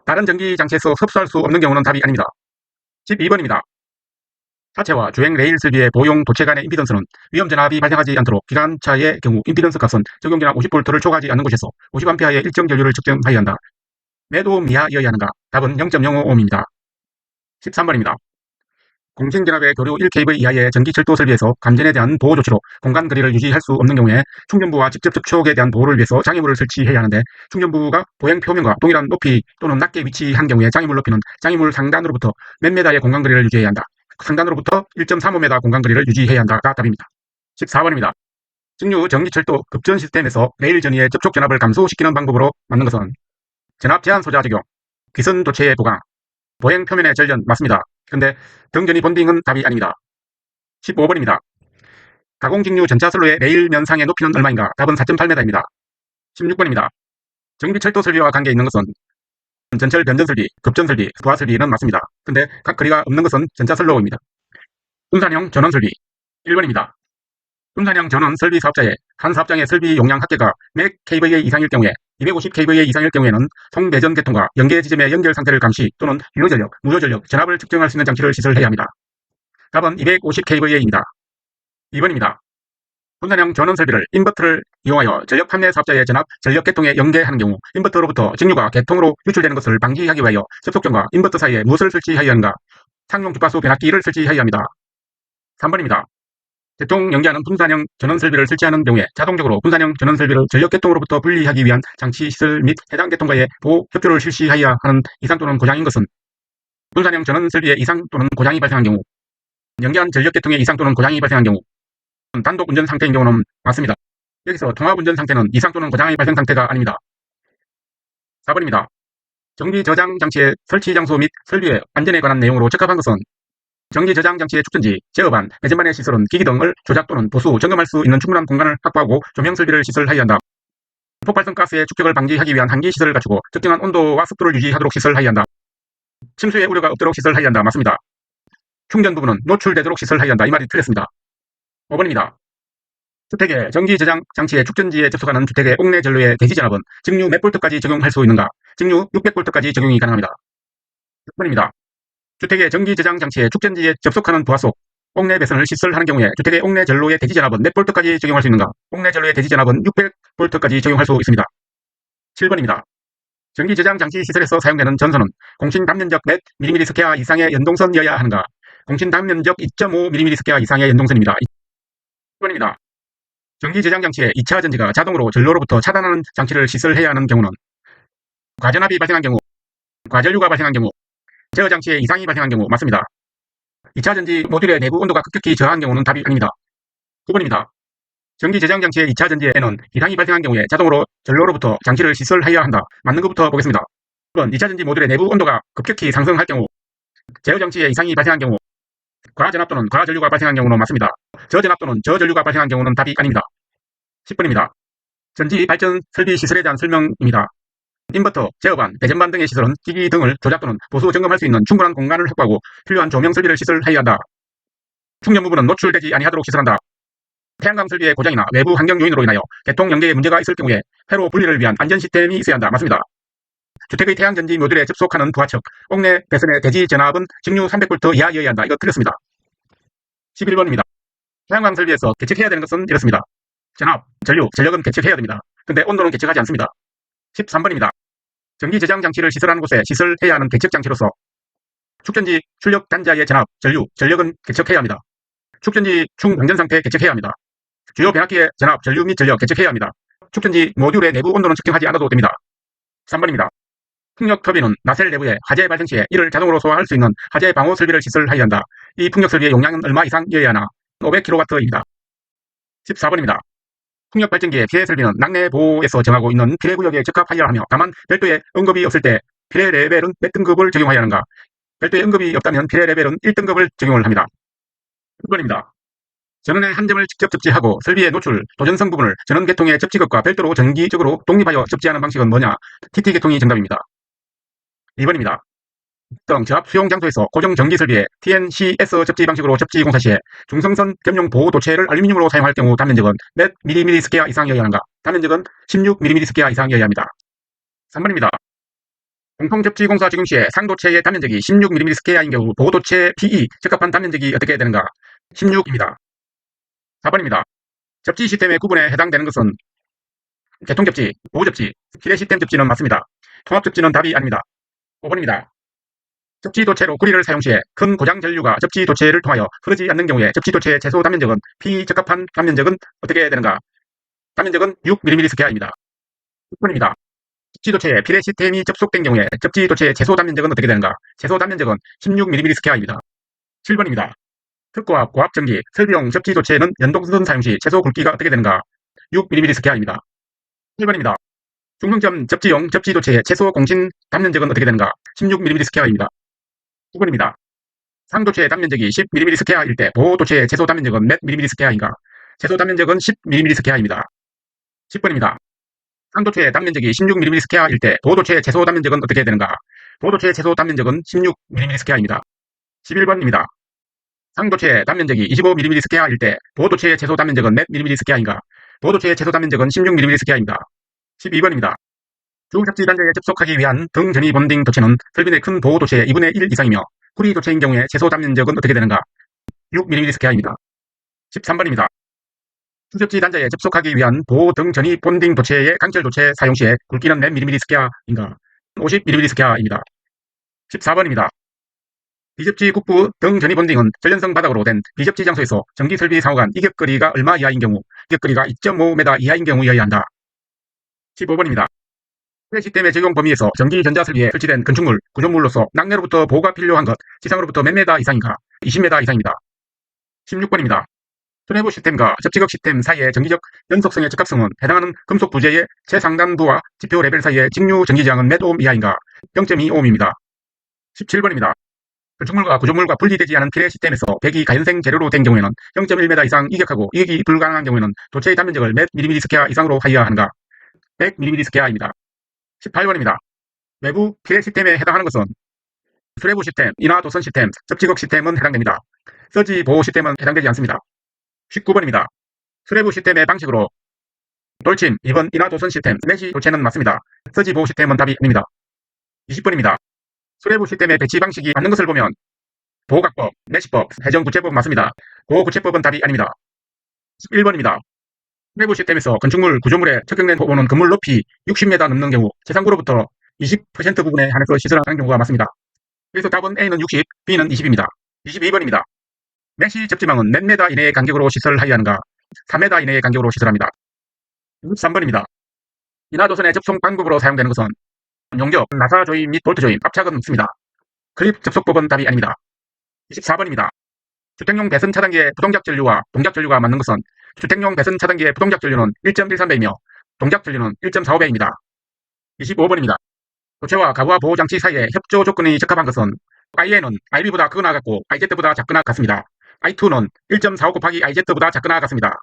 다른 전기 장치에서 흡수할 수 없는 경우는 답이 아닙니다. 12번입니다. 하체와 주행 레일 설비의 보용 도체 간의 임피던스는 위험 전압이 발생하지 않도록 기관차의 경우 임피던스 값은 적용전압 50V를 초과하지 않는 곳에서 50A의 일정 전류를 측정하여야 한다. 몇 오hm 이하여야 하는가? 답은 0.05ohm입니다. 13번입니다. 공칭전압의 교류 1kV 이하의 전기철도 설비에서 감전에 대한 보호 조치로 공간 거리를 유지할 수 없는 경우에 충전부와 직접 접촉에 대한 보호를 위해서 장애물을 설치해야 하는데 충전부가 보행 표면과 동일한 높이 또는 낮게 위치한 경우에 장애물 높이는 장애물 상단으로부터 몇 메다의 공간 거리를 유지해야 한다. 상단으로부터 1.35m 공간 거리를 유지해야 한다가 답입니다. 14번입니다. 직류 전기철도 급전 시스템에서 레일 전위의 접촉 전압을 감소시키는 방법으로 맞는 것은 전압 제한 소자 적용, 귀선 도체의 보강, 보행 표면의 전련 맞습니다. 근데 등전이 본딩은 답이 아닙니다. 15번입니다. 가공직류 전차선로의 레일 면상의 높이는 얼마인가? 답은 4.8m입니다. 16번입니다. 전기철도 설비와 관계 있는 것은 전철 변전설비, 급전설비, 부하설비는 맞습니다. 근데 각 거리가 없는 것은 전차선로입니다. 분산형 전원설비 1번입니다. 분산형 전원 설비 사업자의 한 사업장의 설비 용량 합계가 몇 kVA 이상일 경우에 250kVA 이상일 경우에는 송배전 계통과 연계 지점의 연결 상태를 감시 또는 유효전력, 무효전력, 전압을 측정할 수 있는 장치를 시설해야 합니다. 답은 250kVA입니다. 2번입니다. 분산형 전원 설비를 인버터를 이용하여 전력 판매 사업자의 전압, 전력 계통에 연계하는 경우 인버터로부터 직류가 계통으로 유출되는 것을 방지하기 위하여 접속전과 인버터 사이에 무엇을 설치하여야 하는가? 상용 주파수 변압기를 설치하여야 합니다. 3번입니다. 계통 연계하는 분산형 전원 설비를 설치하는 경우에 자동적으로 분산형 전원 설비를 전력 계통으로부터 분리하기 위한 장치 시설 및 해당 계통과의 보호 협조를 실시하여야 하는 이상 또는 고장인 것은 분산형 전원 설비에 이상 또는 고장이 발생한 경우, 연계한 전력 계통에 이상 또는 고장이 발생한 경우, 단독 운전 상태인 경우는 맞습니다. 여기서 통합 운전 상태는 이상 또는 고장의 발생 상태가 아닙니다. 4번입니다. 전기 저장 장치의 설치 장소 및 설비의 안전에 관한 내용으로 적합한 것은 전기 저장 장치의 축전지, 제어반, 매점반의 시설은 기기 등을 조작 또는 보수, 점검할 수 있는 충분한 공간을 확보하고 조명 설비를 시설하여야 한다. 폭발성 가스의 축적을 방지하기 위한 한기 시설을 갖추고 적정한 온도와 습도를 유지하도록 시설하여야 한다. 침수의 우려가 없도록 시설하여야 한다. 맞습니다. 충전 부분은 노출되도록 시설하여야 한다. 이 말이 틀렸습니다. 5번입니다. 주택의 전기 저장 장치의 축전지에 접속하는 주택의 옥내 전로의 대지 전압은 직류 몇 볼트까지 적용할 수 있는가? 직류 600볼트까지 적용이 가능합니다. 6번입니다. 주택의 전기 저장 장치의 축전지에 접속하는 부하 속 옥내 배선을 시설하는 경우에 주택의 옥내 전로의 대지 전압은 몇 볼트까지 적용할 수 있는가? 옥내 전로의 대지 전압은 600볼트까지 적용할 수 있습니다. 7번입니다. 전기 저장 장치 시설에서 사용되는 전선은 공신 단면적 몇 mm² 이상의 연동선이어야 하는가? 공신 단면적 2.5mm² 이상의 연동선입니다. 2번입니다. 전기 저장 장치의 2차 전지가 자동으로 전로로부터 차단하는 장치를 시설해야 하는 경우는 과전압이 발생한 경우, 과전류가 발생한 경우, 제어 장치에 이상이 발생한 경우 맞습니다. 2차 전지 모듈의 내부 온도가 급격히 저하한 경우는 답이 아닙니다. 9번입니다. 전기 저장 장치의 2차 전지에는 이상이 발생한 경우에 자동으로 전로로부터 장치를 시설하여야 한다. 맞는 것부터 보겠습니다. 1번 2차 전지 모듈의 내부 온도가 급격히 상승할 경우, 제어 장치에 이상이 발생한 경우, 과전압 또는 과전류가 발생한 경우는 맞습니다. 저전압 또는 저전류가 발생한 경우는 답이 아닙니다. 10번입니다. 전지 발전 설비 시설에 대한 설명입니다. 인버터, 제어반, 배전반 등의 시설은 기기 등을 조작 또는 보수 점검할 수 있는 충분한 공간을 확보하고 필요한 조명 설비를 시설하여야 한다. 충전 부분은 노출되지 아니하도록 시설한다. 태양광 설비의 고장이나 외부 환경 요인으로 인하여 개통 연계에 문제가 있을 경우에 회로 분리를 위한 안전 시스템이 있어야 한다. 맞습니다. 주택의 태양전지 모듈에 접속하는 부하측, 옥내 배선의 대지 전압은 직류 300V 이하여야 한다. 이거 틀렸습니다. 11번입니다. 태양광 설비에서 계측해야 되는 것은 이렇습니다. 전압, 전류, 전력은 계측해야 됩니다. 근데 온도는 계측하지 않습니다. 13번입니다. 전기 저장 장치를 시설하는 곳에 시설해야 하는 계측 장치로서 축전지 출력 단자의 전압, 전류, 전력은 계측해야 합니다. 축전지 충방전 상태 계측해야 합니다. 주요 변압기의 전압, 전류 및 전력 계측해야 합니다. 축전지 모듈의 내부 온도는 측정하지 않아도 됩니다. 3번입니다. 풍력 터빈은 나셀 내부에 화재 발생 시에 이를 자동으로 소화할 수 있는 화재 방호 설비를 시설하여야 한다. 이 풍력 설비의 용량은 얼마 이상이어야 하나? 500kW입니다. 14번입니다. 풍력 발전기의 피해 설비는 낙내 보호에서 정하고 있는 피해 구역에 적합하여야 하며 다만 별도의 언급이 없을 때 피해 레벨은 몇 등급을 적용하여야 하는가? 별도의 언급이 없다면 피해 레벨은 1등급을 적용을 합니다. 6번입니다. 전원의 한 점을 직접 접지하고 설비의 노출, 도전성 부분을 전원 계통의 접지극과 별도로 정기적으로 독립하여 접지하는 방식은 뭐냐? TT 계통이 정답입니다. 2번입니다. 특정 저압 수용 장소에서 고정 전기 설비에 TNCS 접지 방식으로 접지 공사 시에 중성선 겸용 보호 도체를 알루미늄으로 사용할 경우 단면적은 몇 mm 스퀘어 이상이어야 하는가? 단면적은 16mm 스퀘어 이상이어야 합니다. 3번입니다. 공통 접지 공사 적용 시에 상도체의 단면적이 16mm 스퀘어인 경우 보호 도체 PE 적합한 단면적이 어떻게 되는가? 16입니다. 4번입니다. 접지 시스템의 구분에 해당되는 것은 개통 접지, 보호 접지, 기대 시스템 접지는 맞습니다. 통합 접지는 답이 아닙니다. 5번입니다. 접지 도체로 구리를 사용 시에 큰 고장 전류가 접지 도체를 통하여 흐르지 않는 경우에 접지 도체의 최소 단면적은 P 적합한 단면적은 어떻게 되는가? 단면적은 6mm 스퀘어입니다. 6번입니다. 접지 도체에 피레 시스템이 접속된 경우에 접지 도체의 최소 단면적은 어떻게 되는가? 최소 단면적은 16mm 스퀘어입니다. 7번입니다. 특고압, 고압 전기, 설비용 접지 도체는 연동선 사용 시 최소 굵기가 어떻게 되는가? 6mm 스퀘어입니다. 1번입니다. 중성점 접지용 접지 도체의 최소 공신 단면적은 어떻게 되는가? 16mm 스퀘어입니다. 9번입니다. 상도체의 단면적이 10mm 스퀘어일 때 보호 도체의 최소 단면적은 몇 mm 스퀘어인가? 최소 단면적은 10mm 스퀘어입니다. 10번입니다. 상도체의 단면적이 16mm 스퀘어일 때 보호 도체의 최소 단면적은 어떻게 되는가? 보호 도체의 최소 단면적은 16mm 스퀘어입니다. 11번입니다. 상도체의 단면적이 25mm 스퀘어일 때 보호 도체의 최소 단면적은 몇 mm 스퀘어인가? 보호 도체의 최소 단면적은 16mm 스퀘어입니다. 12번입니다. 주 접지 단자에 접속하기 위한 등 전이 본딩 도체는 설비 내 큰 보호 도체의 2분의 1 이상이며 구리 도체인 경우에 최소 단면적은 어떻게 되는가? 6mm 스퀘어입니다. 13번입니다. 주접지 단자에 접속하기 위한 보호 등 전이 본딩 도체의 강철 도체 사용 시에 굵기는 몇 mm 스퀘어인가? 50mm 스퀘어입니다. 14번입니다. 비접지 국부 등 전이 본딩은 전련성 바닥으로 된 비접지 장소에서 전기 설비 상호 간 이격거리가 얼마 이하인 경우 이격거리가 2.5m 이하인 경우여야 한다. 15번입니다. 시스템의 적용 범위에서 전기 전자 설비에 설치된 건축물, 구조물로서 낙내로부터 보호가 필요한 것, 지상으로부터 몇 m 이상인가? 20m 이상입니다. 16번입니다. 수뇌부 시스템과 접지극 시스템 사이의 전기적 연속성의 적합성은 해당하는 금속 부재의 최상단부와 지표 레벨 사이의 직류 전기저항은 몇 오hm 이하인가? 0.2ohm입니다. 17번입니다. 건축물과 구조물과 분리되지 않은 피레 시스템에서 백이 가연생 재료로 된 경우에는 0.1m 이상 이격하고 이격이 불가능한 경우에는 도체의 단면적을 몇 mm 스퀘어 이상으로 하여야 하는가? 100mm 스퀘어입니다. 18번입니다. 외부 피해 시스템에 해당하는 것은 수뇌부 시스템, 인하 도선 시스템, 접지극 시스템은 해당됩니다. 서지 보호 시스템은 해당되지 않습니다. 19번입니다. 수뇌부 시스템의 방식으로 돌침, 2번 인하 도선 시스템, 메시 도체는 맞습니다. 서지 보호 시스템은 답이 아닙니다. 20번입니다. 수뇌부 시스템의 배치 방식이 맞는 것을 보면 보호각법, 메시법, 해정구체법 맞습니다. 보호구체법은 답이 아닙니다. 11번입니다. 수뇌부 시스템에서 건축물, 구조물에 적용된 보호는 건물 높이 60m 넘는 경우 최상구로부터 20% 부분에 한해서 시설하는 경우가 맞습니다. 그래서 답은 A는 60, B는 20입니다. 22번입니다. 메시 접지망은 몇 m 이내의 간격으로 시설하여야 하는가? 3m 이내의 간격으로 시설합니다. 23번입니다. 인하도선의 접속 방법으로 사용되는 것은 용접, 나사 조임 및 볼트 조임, 압착은 없습니다. 클립 접속법은 답이 아닙니다. 24번입니다. 주택용 배선 차단기의 부동작 전류와 동작 전류가 맞는 것은 주택용 배선 차단기의 부동작 전류는 1.13배이며 동작 전류는 1.45배입니다. 25번입니다. 도체와 가부와 보호 장치 사이의 협조 조건이 적합한 것은 iN은 iB보다 크거나 같고 iZ보다 작거나 같습니다. i2는 1.45 곱하기 iZ보다 작거나 같습니다.